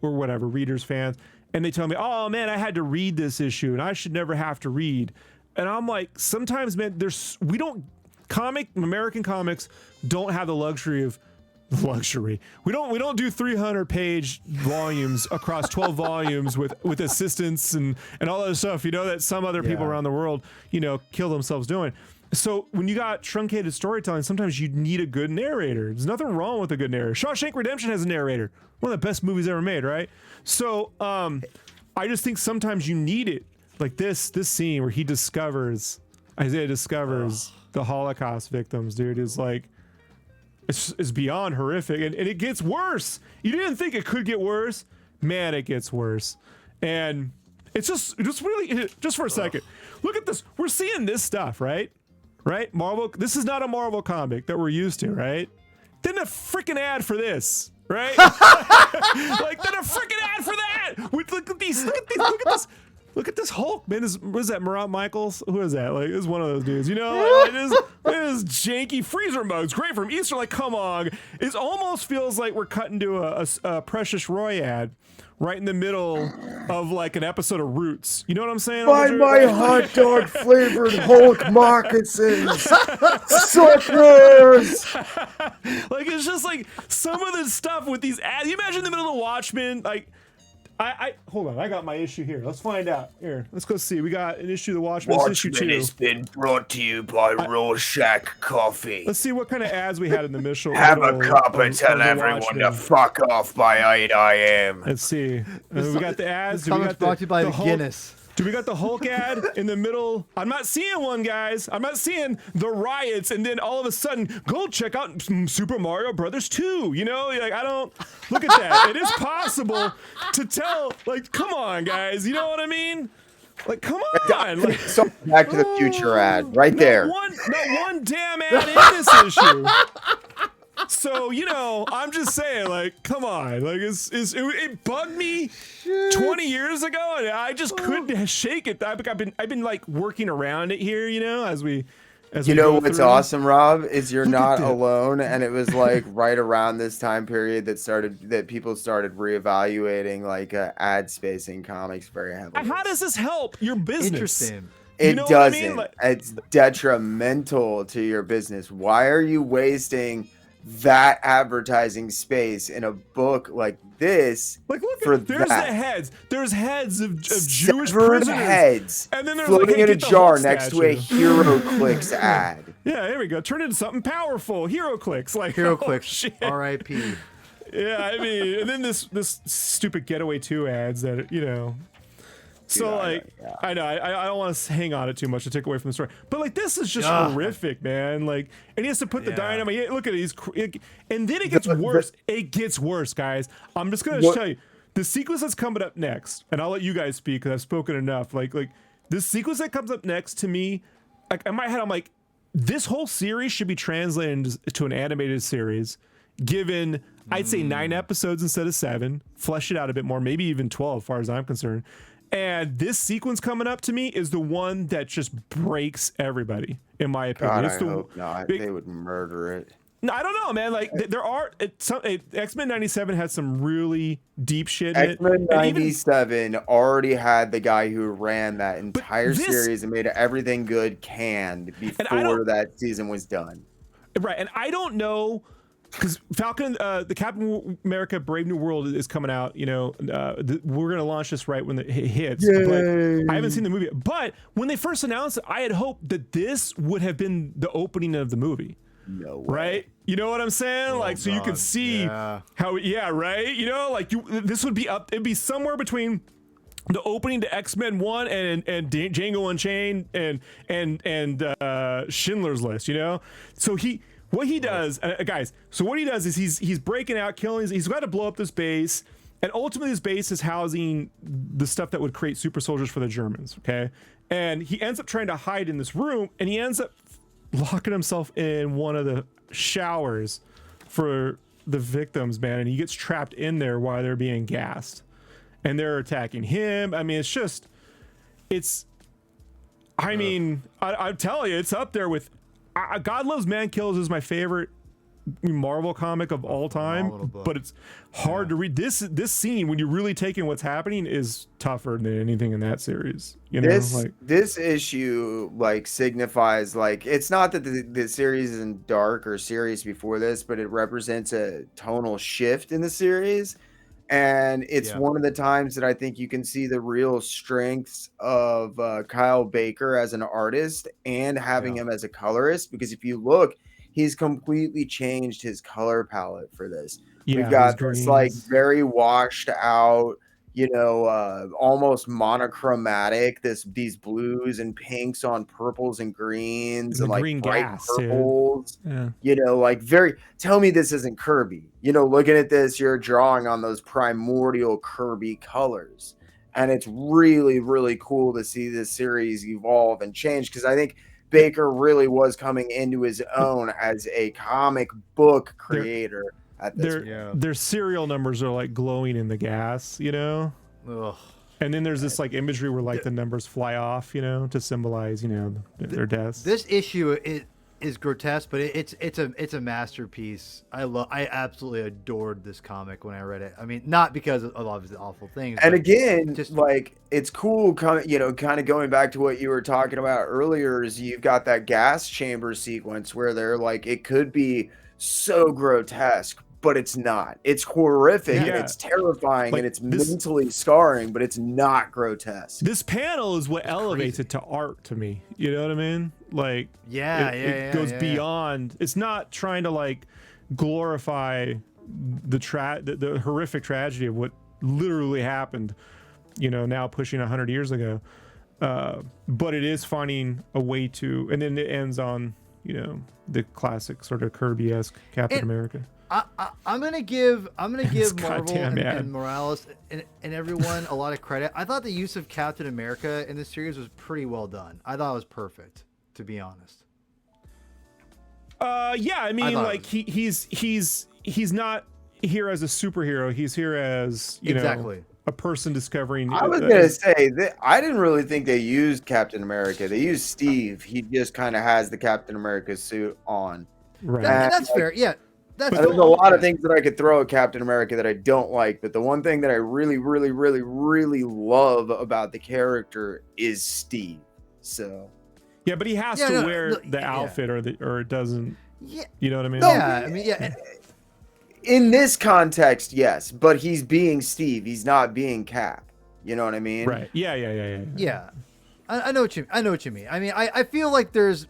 or whatever readers, fans, and they tell me, "Oh man, I had to read this issue, and I should never have to read." And I'm like, sometimes, man, American comics don't have the luxury. We don't do 300-page volumes across 12 volumes with assistants and all that stuff, that some other people around the world, kill themselves doing. So when you got truncated storytelling, sometimes you need a good narrator. There's nothing wrong with a good narrator. Shawshank Redemption has a narrator. One of the best movies ever made, right? So I just think sometimes you need it. Like this scene where Isaiah discovers the Holocaust victims, dude, is like, it's beyond horrific, and it gets worse. You didn't think it could get worse, man. It gets worse, and it's just really, just for a second, look at this. We're seeing this stuff, right? Marvel. This is not a Marvel comic that we're used to, right? Then a freaking ad for this, right? Like then a freaking ad for that. Look at these. Look at this. Look at this Hulk, man. Was that Murat Michaels? Who is that? Like, it's one of those dudes, it is janky freezer mugs, great from Easter. Like, come on. It almost feels like we're cutting to a Precious Roy ad right in the middle of like an episode of Roots. You know what I'm saying? Buy my hot dog flavored Hulk moccasins, suckers. Like, it's just like some of the stuff with these ads. You imagine in the middle of the Watchmen, like. I hold on. I got my issue here. Let's find out. Here, let's go see. We got an issue of the Watchmen. Issue 2. Has been brought to you by Rorschach Coffee. Let's see what kind of ads we had in the middle. Have a cup and tell everyone to fuck off by 8 a.m. Let's see. We got the ads. This comic brought to you by the Guinness. Do we got the Hulk ad in the middle? I'm not seeing one, guys. I'm not seeing the riots, and then all of a sudden, go check out Super Mario Brothers 2. Like, I don't look at that. It is possible to tell. Like, come on, guys. You know what I mean? Like, come on. Like, some Back to the Future ad right there. Not one damn ad in this issue. So, I'm just saying, like, come on. Like, it bugged me 20 years ago, and I just couldn't shake it. I've been like working around it here, as we what's awesome, Rob, is you're not alone, and it was like right around this time period that people started reevaluating like ad spacing comics very heavily. How does this help your business? Interesting. It doesn't. It's detrimental to your business. Why are you wasting that advertising space in a book like this? Like, look, there's the heads. There's heads of Jewish severed prisoners. Heads, and then there's floating like, in a jar next to a HeroClix ad. Yeah, there we go. Turn it into something powerful. HeroClix, like HeroClix. R.I.P. Yeah, I mean, and then this stupid Getaway 2 ads that So I know I don't want to hang on it too much to take away from the story, but like this is just horrific, man. Like, and he has to put the dynamite. Look at it, and then it gets worse. It gets worse, guys. I'm just gonna tell you the sequence that's coming up next, and I'll let you guys speak because I've spoken enough. Like this sequence that comes up next to me, like in my head, I'm like, this whole series should be translated to an animated series, given I'd say 9 episodes instead of 7, flesh it out a bit more, maybe even 12 as far as I'm concerned. And this sequence coming up to me is the one that just breaks everybody, in my opinion. God, It's I the hope not. They would murder it. No, I don't know, man. Like there are X-Men 97 had some really deep shit in it. X-Men And even- 97 already had the guy who ran that entire this- series and made everything good canned before that season was done. Right, and I don't know, because Falcon, the Captain America Brave New World is coming out. You know, we're gonna launch this right when it hits. Yay. But I haven't seen the movie yet. But when they first announced it, I had hoped that this would have been the opening of the movie. No way. Right? You know what I'm saying? Like, so you could see how, right? You know, like this would be it'd be somewhere between the opening to X-Men 1 and Django Unchained and Schindler's List, you know? So what he does, guys, so what he does is he's breaking out, killing, he's got to blow up this base, and ultimately this base is housing the stuff that would create super soldiers for the Germans, okay? And he ends up trying to hide in this room, and he ends up locking himself in one of the showers for the victims, man, and he gets trapped in there while they're being gassed. And they're attacking him. I mean, I'm telling you, it's up there with God Loves Man Kills is my favorite Marvel comic of all time, but it's hard to read. This scene, when you really take in what's happening, is tougher than anything in that series. You know, this issue like signifies, like, it's not that the series isn't dark or serious before this, but it represents a tonal shift in the series. And it's one of the times that I think you can see the real strengths of Kyle Baker as an artist and having him as a colorist. Because if you look, he's completely changed his color palette for this. We've got this like very washed out, you know, almost monochromatic, these blues and pinks on purples and greens and like bright purples. You know, like tell me this isn't Kirby. You know, looking at this, you're drawing on those primordial Kirby colors. And it's really, really cool to see this series evolve and change, because I think Baker really was coming into his own as a comic book creator. Their serial numbers are like glowing in the gas, you know. Ugh. And then there's this like imagery where like the numbers fly off, you know, to symbolize, you know, their deaths. This issue is grotesque, but it's a masterpiece. I absolutely adored this comic when I read it. I mean, not because of obviously awful things. And again, just like, it's cool, you know, kind of going back to what you were talking about earlier, is you've got that gas chamber sequence where they're like, it could be so grotesque, but it's not. It's horrific and it's terrifying, like, and it's mentally scarring, but it's not grotesque. This panel is what elevates it to art to me. You know what I mean? Like, it goes beyond. It's not trying to like glorify the horrific tragedy of what literally happened, you know, now pushing 100 years ago. But it is finding a way to, and then it ends on, you know, the classic sort of Kirby-esque Captain America. I'm gonna give Marvel and Morales and everyone a lot of credit. I thought the use of Captain America in this series was pretty well done. I thought it was perfect, to be honest. Yeah, I mean, like he's not here as a superhero. He's here as, you know, a person discovering. I was gonna say that I didn't really think they used Captain America. They used Steve. He just kind of has the Captain America suit on. Right. That's fair. Yeah. There's a lot of things that I could throw at Captain America that I don't like, but the one thing that I really, really, really, really love about the character is Steve. So, yeah, but he has to wear the outfit, or it doesn't. Yeah, you know what I mean? Yeah, I mean, yeah. In this context, yes, but he's being Steve. He's not being Cap. You know what I mean? Right. Yeah. Yeah, I know what you mean. I mean, I feel like there's.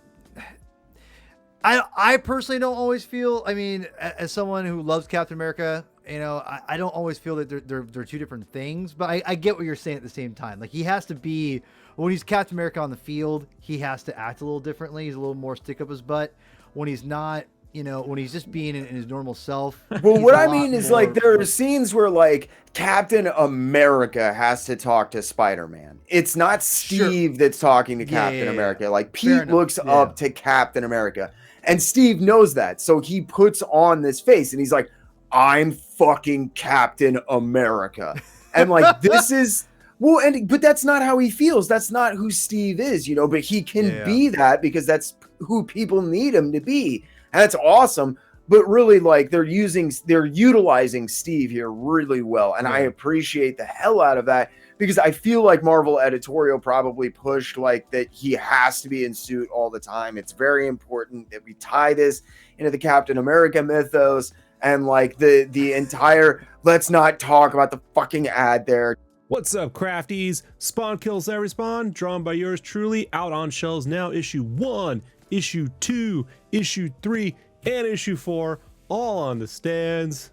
I personally don't always feel. I mean, as someone who loves Captain America, you know, I don't always feel that they're two different things. But I get what you're saying at the same time. Like, he has to be, when he's Captain America on the field, he has to act a little differently. He's a little more stick up his butt. When he's not you know, when he's just being in his normal self. Well, he's what a I lot mean is, more- like, there are scenes where, like, Captain America has to talk to Spider-Man. It's not Steve that's talking to Captain America. Like, Fair Pete enough. looks up to Captain America, and Steve knows that, so he puts on this face, and he's like, "I'm fucking Captain America," and like, this is. Well, but that's not how he feels. That's not who Steve is, you know. But he can be that because that's who people need him to be, and that's awesome. But really, like, they're utilizing Steve here really well, and I appreciate the hell out of that because I feel like Marvel editorial probably pushed like that he has to be in suit all the time. It's very important that we tie this into the Captain America mythos and like the entire. Let's not talk about the fucking ad there. What's up, crafties? Spawn Kills Every Spawn, drawn by yours truly, out on shelves now. Issue 1, issue 2, issue 3, and issue 4, all on the stands.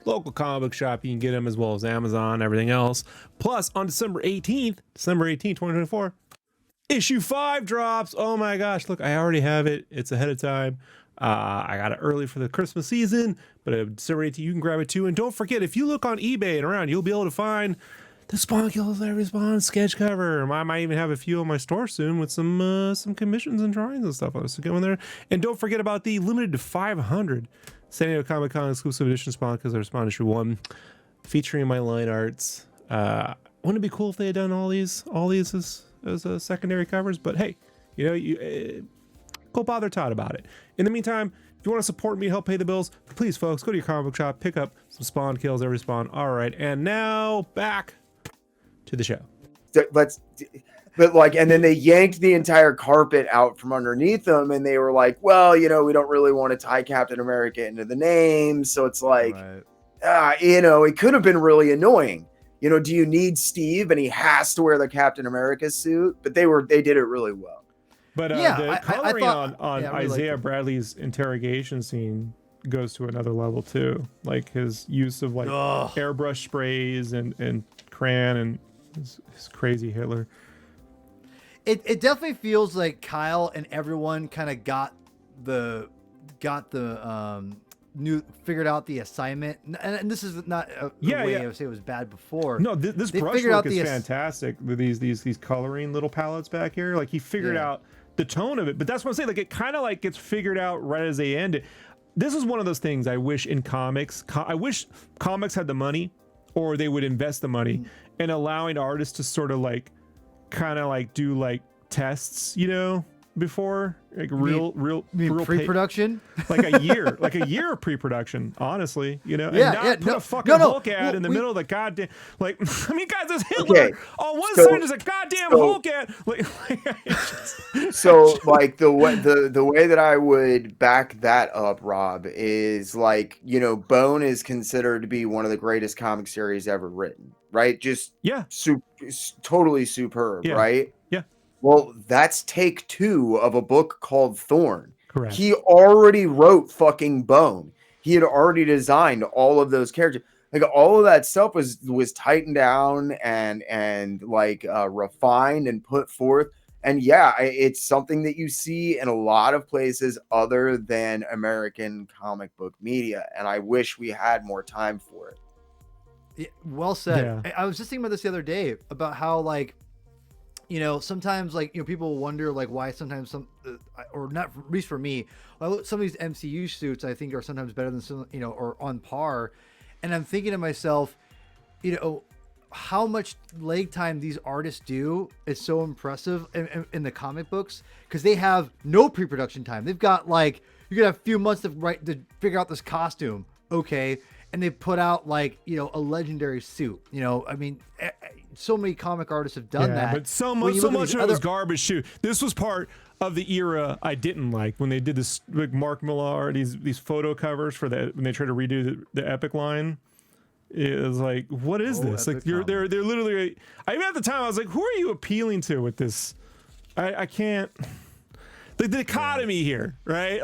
Local comic book shop, you can get them as well as Amazon, everything else. Plus, on December 18th, 2024, issue 5 drops. Oh my gosh, look, I already have it. It's ahead of time. I got it early for the Christmas season, but December 18th, you can grab it too. And don't forget, if you look on eBay and around, you'll be able to find the Spawn Kills Every Spawn sketch cover. I might even have a few in my store soon with some commissions and drawings and stuff. So go in there. And don't forget about the limited to 500 San Diego Comic-Con exclusive edition Spawn Kills Every Spawn issue 1, featuring my line arts. Wouldn't it be cool if they had done all these as secondary covers? But hey, you know, go bother Todd about it. In the meantime, if you want to support me, help pay the bills, please, folks, go to your comic book shop, pick up some Spawn Kills Every Spawn. All right, and now back to the show. But like, and then they yanked the entire carpet out from underneath them, and they were like, "Well, you know, we don't really want to tie Captain America into the name, so it's like, you know, it could have been really annoying. You know, do you need Steve, and he has to wear the Captain America suit?" But they did it really well. But the coloring on Isaiah Bradley's interrogation scene goes to another level too. Like his use of like airbrush sprays and crayon and his crazy Hitler. It definitely feels like Kyle and everyone kind of got the figured out the assignment, and this is not a way I would say it was bad before. No, this brushwork is fantastic with these coloring little palettes back here. Like he figured out the tone of it, but that's what I'm saying. Like it kind of like gets figured out right as they end it. This is one of those things I wish in comics. I wish comics had the money, or they would invest the money in allowing artists to sort of like, kind of like do like tests, you know, before like real pre-production, like a year of pre-production, honestly, you know, and not put a fucking Hulk ad in the middle of the goddamn, like, I mean, guys, there's Hitler on one side, there's a goddamn Hulk ad, like so like the way that I would back that up, Rob, is like, you know, Bone is considered to be one of the greatest comic series ever written, right? Just totally superb, right? Well, that's take 2 of a book called Thorn. Correct. He already wrote fucking Bone. He had already designed all of those characters. Like all of that stuff was tightened down and like refined and put forth. And yeah, it's something that you see in a lot of places other than American comic book media. And I wish we had more time for it. Yeah, well said. Yeah. I was just thinking about this the other day about how, like, you know, sometimes, like, you know, people wonder like why sometimes or not, at least for me, some of these MCU suits I think are sometimes better than some, you know, or on par. And I'm thinking to myself, you know, how much leg time these artists do is so impressive in the comic books, because they have no pre-production time. They've got like, you got a few months to figure out this costume, okay, and they put out like, you know, a legendary suit. You know, I mean, so many comic artists have done that. But so much of it was garbage shoot. This was part of the era I didn't like, when they did this, like Mark Millar, these photo covers for that, when they tried to redo the Epic line. It was like, what is this? Like they're literally. I mean, at the time I was like, who are you appealing to with this? I can't. The dichotomy here, right?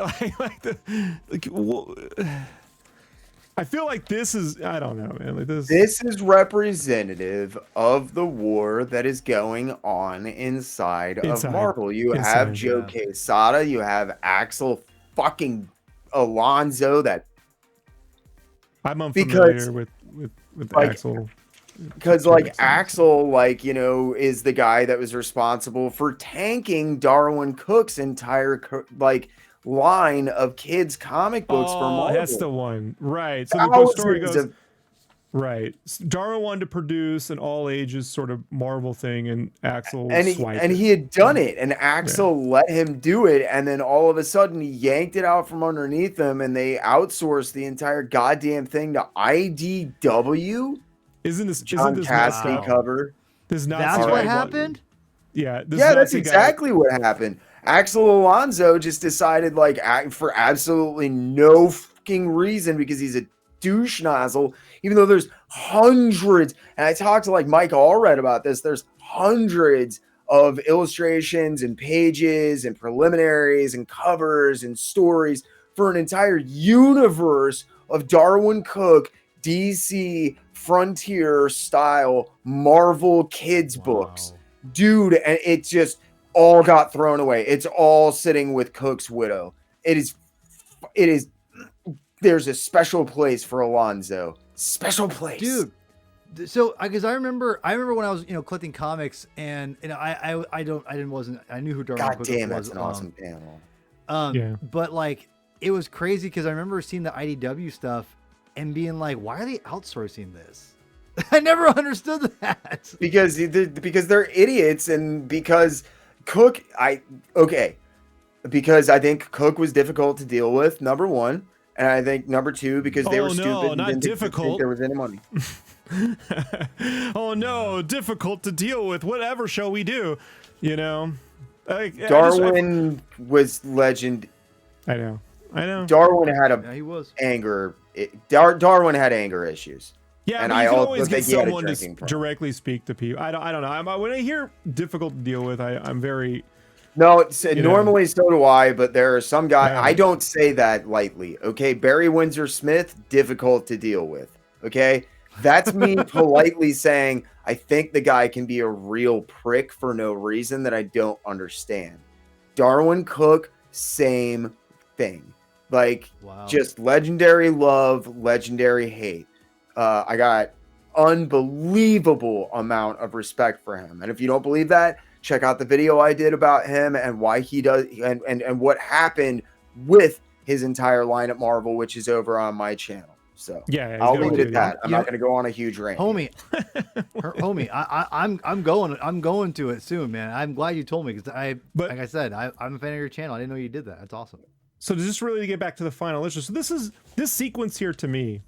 I feel like this is, I don't know, man. Like this is representative of the war that is going on inside of Marvel. You have Joe Quesada, you have Axel fucking Alonzo that I'm unfamiliar with like, Axel. Because like Axel, like, you know, is the guy that was responsible for tanking Darwin Cook's entire like line of kids comic books for Marvel. That's the one, right? So the story goes, right? Darwin wanted to produce an all ages sort of Marvel thing, and Axel he had done it, and Axel let him do it, and then all of a sudden he yanked it out from underneath him, and they outsourced the entire goddamn thing to IDW. Isn't this Cassidy cover? That's what happened? Yeah. That's exactly what happened. Axel Alonso just decided, like, for absolutely no fucking reason, because he's a douche nozzle, even though there's hundreds, and I talked to like Mike Allred about this, there's hundreds of illustrations and pages and preliminaries and covers and stories for an entire universe of Darwin Cook DC Frontier style Marvel kids books, dude, and it just all got thrown away. It's all sitting with Cook's widow. It is there's a special place for Alonzo, special place, dude. So because I remember when I was, you know, collecting comics, and you know, I knew who Darwin Cook was. God damn, that's an awesome panel. But like, it was crazy because I remember seeing the IDW stuff and being like, why are they outsourcing this? I never understood that. Because they're idiots, and because Cook, because I think Cook was difficult to deal with, number one, and I think number two, because they were stupid and didn't think there was any money. Oh no, difficult to deal with. Whatever shall we do? You know, Darwin was legend. I know. Darwin had he was anger. Darwin had anger issues. Yeah, and but you I can also always get think he had a someone to drinking problem. directly speak to people. I don't know. When I hear difficult to deal with, I'm very. No, normally so do I, but there are some guys. Yeah. I don't say that lightly. Okay, Barry Windsor Smith, difficult to deal with. Okay, that's me politely saying I think the guy can be a real prick for no reason that I don't understand. Darwin Cook, same thing. Like, just legendary love, legendary hate. I got unbelievable amount of respect for him, and if you don't believe that, check out the video I did about him and why he does and what happened with his entire line at Marvel, which is over on my channel. So yeah, I'll leave it at that. I'm not going to go on a huge rant, homie. I'm going to it soon, man. I'm glad you told me, because like I said, I'm a fan of your channel. I didn't know you did that. That's awesome. So just really to get back to the final issue. So this sequence here to me,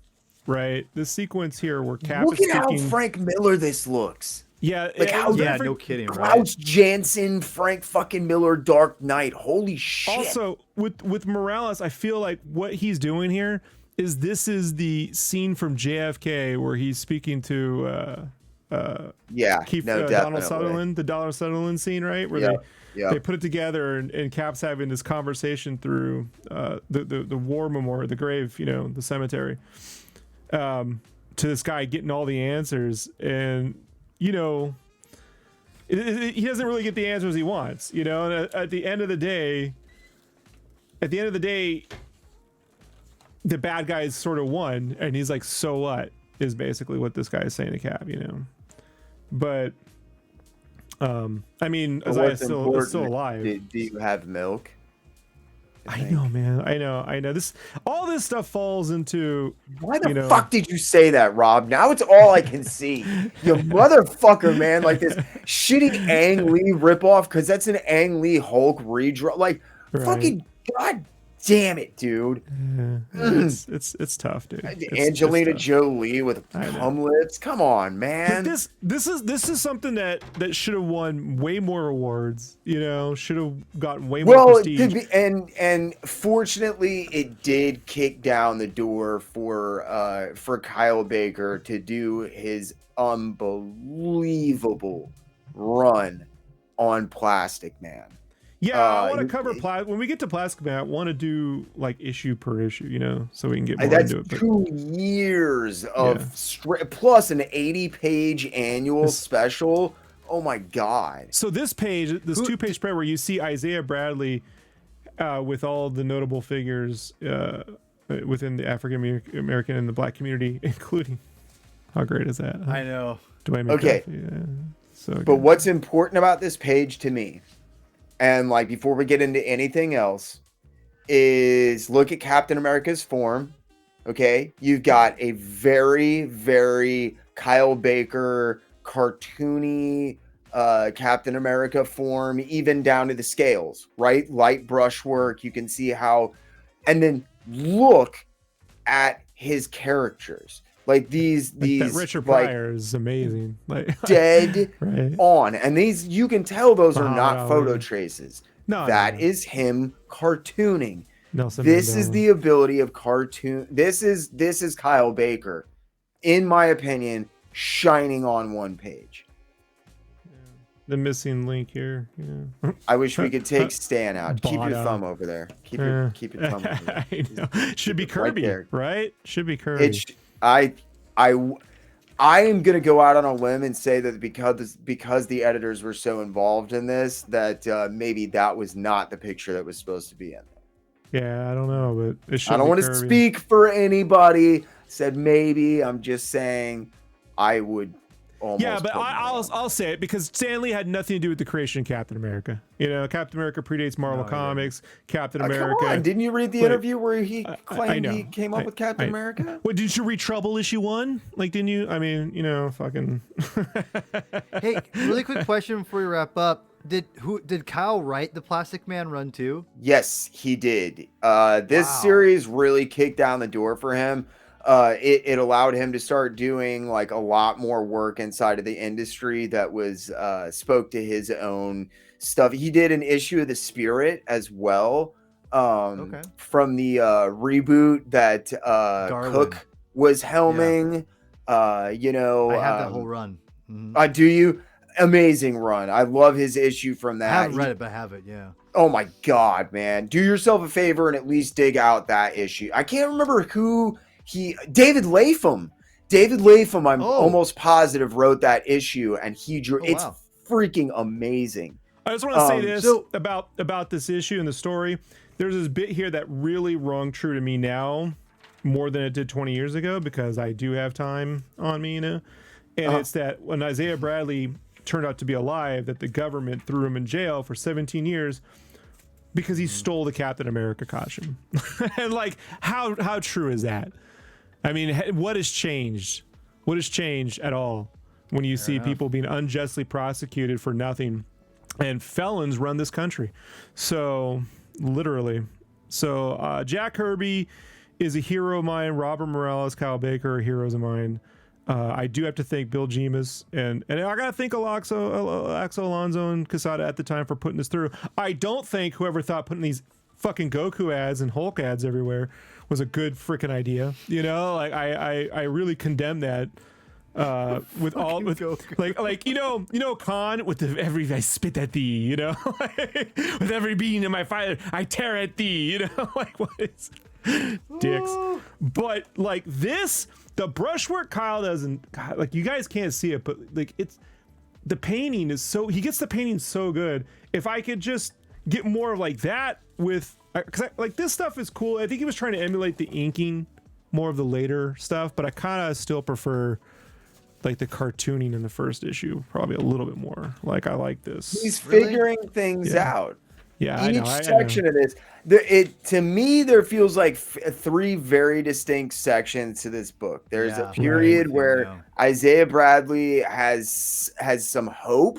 right? This sequence here where Cap look is at speaking, how Frank Miller this looks. Yeah, like no kidding, Klaus right? Janson, Frank fucking Miller, Dark Knight. Holy shit! Also, with Morales, I feel like what he's doing here is the scene from JFK where he's speaking to Keith, Donald Sutherland, the Donald Sutherland scene, right? Where they put it together, and Cap's having this conversation through the war memorial, the grave, you know, the cemetery, to this guy getting all the answers, and you know, he doesn't really get the answers he wants, you know. And at the end of the day, the bad guys sort of won, and he's like, "So what?" is basically what this guy is saying to Cap, you know. But I mean, Isaiah is still alive. Do you have milk? I know, man. I know. All this stuff falls into. Why the fuck did you say that, Rob? Now it's all I can see. You motherfucker, man! Like this shitty Ang Lee ripoff, because that's an Ang Lee Hulk redraw. Like, fucking god damn it, dude. Yeah, it's tough, dude. Angelina Jolie with cum lips. Come on, man. But this is something that should have won way more awards. You know, should have gotten way more prestige. And fortunately, it did kick down the door for Kyle Baker to do his unbelievable run on Plastic Man. Yeah, I want to cover when we get to Plastic Man. I want to do like issue per issue, you know, so we can get more into it. That's 2 years of plus an 80-page annual special. Oh my god! So this 2-page spread where you see Isaiah Bradley with all the notable figures within the African American and the Black community, including. How great is that? Huh? I know. Okay. Yeah. So But good. what's important about this page to me, and like before we get into anything else, is look at Captain America's form. Okay, you've got a very, very Kyle Baker cartoony Captain America form, even down to the scales, right? Light brushwork. You can see how, and then look at his characters. Like these that Richard Pryor is amazing. Like dead right. on, and these you can tell those are Muhammad not photo Ali. traces. No, That is him cartooning. Nelson This Mandela. is the ability of cartoon. This is Kyle Baker, in my opinion, shining on one page. the missing link here. Yeah. I wish we could take Stan out. Keep your Bono. thumb over there. Keep your thumb over there. I know. Should be Kirby, there. right? Should be Kirby. I am gonna go out on a limb and say that because the editors were so involved in this, that maybe that was not the picture that was supposed to be in there. Yeah, I don't know, but it should. I don't want to speak for anybody. Said maybe. I'm just saying I would almost. Yeah, but put money on that. I'll say it because Stan Lee had nothing to do with the creation of Captain America. You know, Captain America predates Marvel Comics. Captain America. Come on, didn't you read the Like, interview where he claimed know. he came up with Captain America? What, didn't you read Trouble issue 1? Like, didn't you? I mean, you know, fucking. Hey, really quick question before we wrap up. Did Kyle write the Plastic Man run too? Yes, he did. This Wow. series really kicked down the door for him. It allowed him to start doing like a lot more work inside of the industry that was spoke to his own stuff. He did an issue of The Spirit as well. From the reboot that Garland. Cook was helming. You know, I have that whole run. Mhm. Do you? Amazing run. I love his issue from that. I haven't read it, but I have it. Yeah. Oh my God, man. Do yourself a favor and at least dig out that issue. I can't remember who David Latham. David Latham, I'm almost positive, wrote that issue, and he drew it's freaking amazing. I just want to say this about this issue and the story. There's this bit here that really rung true to me now more than it did 20 years ago because I do have time on me, you know. And it's that when Isaiah Bradley turned out to be alive, that the government threw him in jail for 17 years because he stole the Captain America costume. And like, how true is that? I mean, what has changed? What has changed at all when you see people being unjustly prosecuted for nothing and felons run this country? So literally. So Jack Kirby is a hero of mine. Robert Morales, Kyle Baker are heroes of mine. I do have to thank Bill Jemas and I gotta thank Axel Alonso and Quesada at the time for putting this through. I don't think whoever thought putting these fucking Goku ads and Hulk ads everywhere was a good freaking idea. You know, like I really condemn that. With all with like you know Khan with every I spit at thee, you know, with every being in my fire I tear at thee, you know, like what is dicks. But like this, the brushwork Kyle doesn't, God, like you guys can't see it, but like it's the painting is so, he gets the painting so good. If I could just get more of like that with, because like this stuff is cool. I think he was trying to emulate the inking more of the later stuff, but I kind of still prefer like the cartooning in the first issue probably a little bit more. Like I like this. He's figuring things out. Yeah, each section of this, to me, there feels like three very distinct sections to this book. There's a period where Isaiah Bradley has some hope,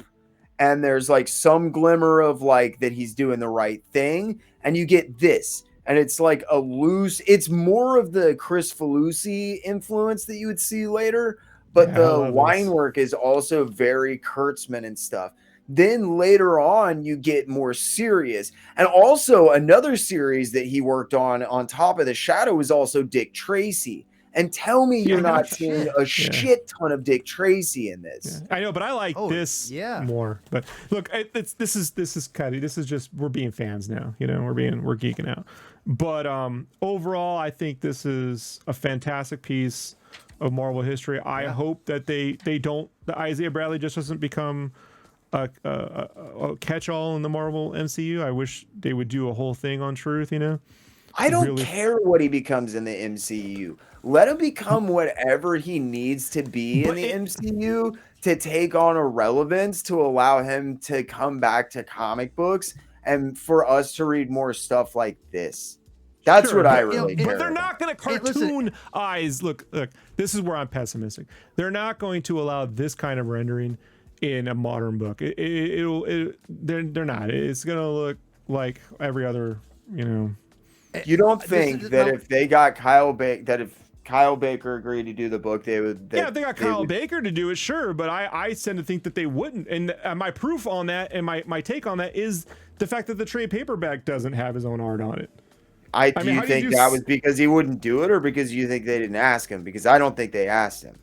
and there's like some glimmer of like that he's doing the right thing, and you get this, and it's like a loose. It's more of the Chris Felucci influence that you would see later, but the line work is also very Kurtzman and stuff. Then later on, you get more serious. And also another series that he worked on top of The Shadow was also Dick Tracy. And tell me you're not seeing a shit ton of Dick Tracy in this. I know, but I like this more. But look, this is just, we're being fans now. You know, we're geeking out. But overall, I think this is a fantastic piece of Marvel history. I hope that they don't, the Isaiah Bradley just doesn't become a catch-all in the Marvel MCU. I wish they would do a whole thing on Truth, you know. I don't Really- care what he becomes in the MCU. Let him become whatever he needs to be in But the it- MCU to take on a relevance to allow him to come back to comic books and for us to read more stuff like this. That's Sure, what I but, really care but they're about. not going to Hey, listen. cartoonize. Look, this is where I'm pessimistic. They're not going to allow this kind of rendering in a modern book. They're not. It's going to look like every other, you know. You don't This think is- that no. if they got if Kyle Baker agreed to do the book, they would. Yeah, if they got Kyle Baker to do it, sure. But I tend to think that they wouldn't. And my proof on that and my take on that is the fact that the trade paperback doesn't have his own art on it. Do mean, you how do you think do that was because he wouldn't do it, or because you think they didn't ask him? Because I don't think they asked him.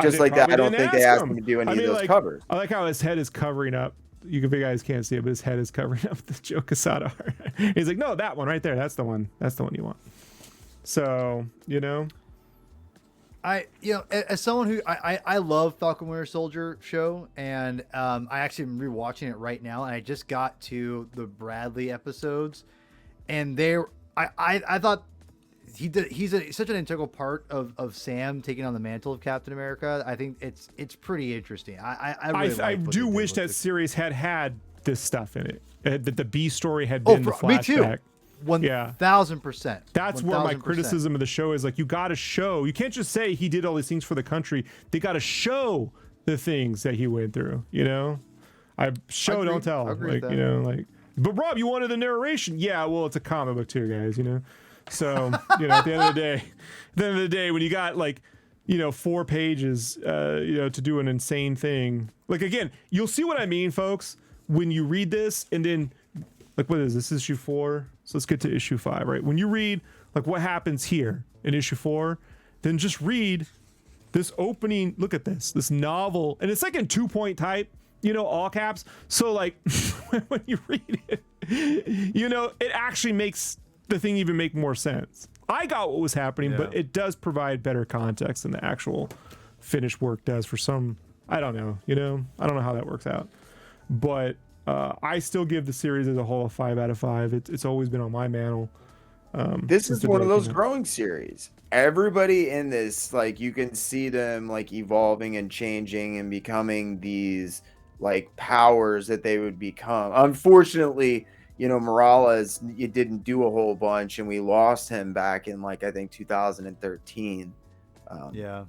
Just They like that, probably I don't didn't think they ask asked him to do any I mean, of those like, covers. I like how his head is covering up. You guys can't see it, but his head is covering up the Joe Quesada art. He's like, no, that one right there. That's the one. That's the one you want. So, you know. As someone who I love Falcon Winter Soldier show, and I actually am rewatching it right now, and I just got to the Bradley episodes, and I thought he's such an integral part of Sam taking on the mantle of Captain America. I think it's pretty interesting. I really I like what do they did wish with that this. series had this stuff in it. That the B story had been the me too. flashback. Yeah. 1000%. That's where my 1000%. criticism of the show is. Like, you got to show. You can't just say he did all these things for the country. They got to show the things that he went through. You know, show, Agreed. don't tell. I agree with Like, you that. know, like. But Rob, you wanted the narration. Yeah, well, it's a comic book too, guys. You know, so you know, at the end of the day, when you got like, you know, 4 pages, you know, to do an insane thing. Like, again, you'll see what I mean, folks, when you read this, and then, like, what is this? Issue 4. So let's get to issue 5, right? When you read like what happens here in issue 4, then just read this opening. Look at this novel, and it's like in 2-point type, you know, all caps. So like when you read it, you know, it actually makes the thing even make more sense. I got what was happening, but it does provide better context than the actual finished work does for some. I don't know, you know, I don't know how that works out, but I still give the series as a whole a 5 out of 5. It's always been on my mantle. This since is the one day of it those came out. growing series. Everybody in this, like, you can see them like evolving and changing and becoming these like powers that they would become. Unfortunately, you know, Morales, it didn't do a whole bunch, and we lost him back in like I think 2013. Yeah.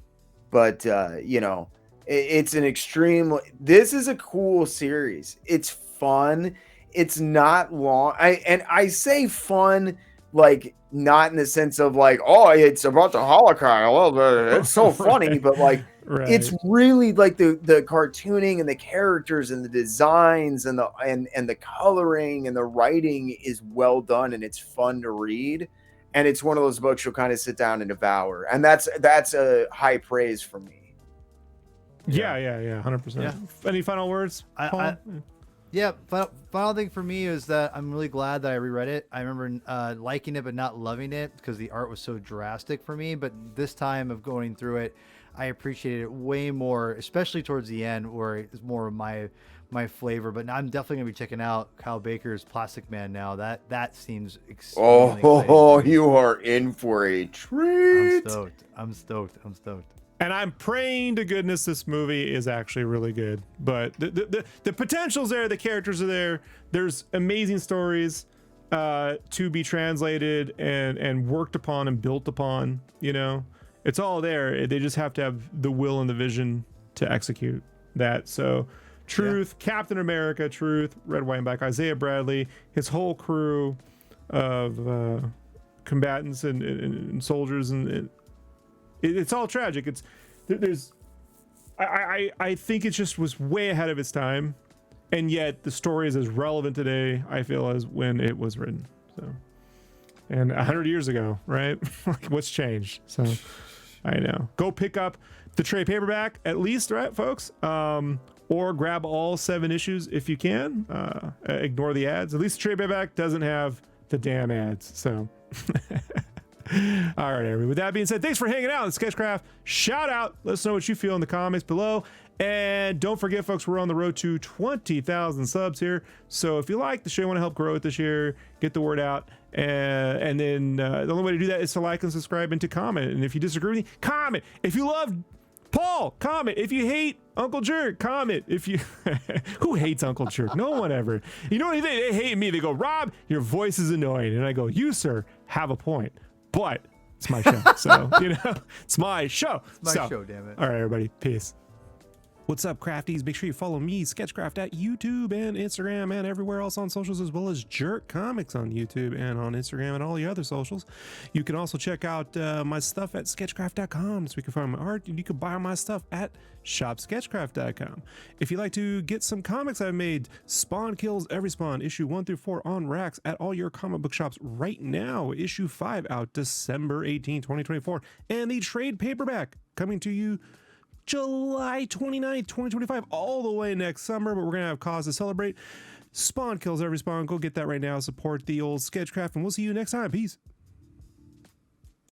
But you know, it's an extreme. This is a cool series. It's fun. It's not long. I say fun, like, not in the sense of like, oh, it's about the Holocaust. Well, it's so funny, but like, Right. it's really like the cartooning and the characters and the designs and the coloring and the writing is well done, and it's fun to read. And it's one of those books you'll kind of sit down and devour. And that's a high praise for me. Yeah, 100%. Yeah. Any final words, Paul? Yeah, final thing for me is that I'm really glad that I reread it. I remember liking it but not loving it because the art was so drastic for me. But this time of going through it, I appreciated it way more, especially towards the end where it's more of my flavor. But I'm definitely gonna be checking out Kyle Baker's Plastic Man now. That seems extremely exciting Oh, for me. you are in for a treat. I'm stoked. And I'm praying to goodness this movie is actually really good. But the potential's there, the characters are there. There's amazing stories to be translated and worked upon and built upon, you know. It's all there. They just have to have the will and the vision to execute that. So Truth, Captain America, Truth, Red, White, and Black, Isaiah Bradley, his whole crew of combatants and soldiers, and it's all tragic. I think it just was way ahead of its time, and yet the story is as relevant today, I feel, as when it was written. So, and 100 years ago, right? Like, what's changed? So, I know. Go pick up the trade paperback at least, right, folks? Or grab all 7 issues if you can. Ignore the ads. At least the trade paperback doesn't have the damn ads. So. All right, everybody. With that being said, thanks for hanging out. Sketchcraft shout out. Let us know what you feel in the comments below. And don't forget, folks, we're on the road to 20,000 subs here. So if you like the show, you want to help grow it this year, get the word out. And then the only way to do that is to like and subscribe and to comment. And if you disagree with me, comment. If you love Paul, comment. If you hate Uncle Jerk, comment. If you who hates Uncle Jerk? No one ever. You know what they hate me? They go, Rob, your voice is annoying. And I go, you, sir, have a point. But it's my show. So, it's my show. It's my show, damn it. All right, everybody. Peace. What's up, crafties? Make sure you follow me, Sketchcraft, at YouTube and Instagram and everywhere else on socials, as well as Jerk Comics on YouTube and on Instagram and all the other socials. You can also check out my stuff at sketchcraft.com, so we can find my art, and you can buy my stuff at shopsketchcraft.com. If you'd like to get some comics I've made, Spawn Kills Every Spawn, issue 1 through 4 on racks at all your comic book shops right now. Issue 5 out December 18, 2024. And the trade paperback coming to you July 29th, 2025, all the way next summer, but we're going to have cause to celebrate. Spawn Kills Every Spawn. Go get that right now. Support the old Sketchcraft, and we'll see you next time. Peace.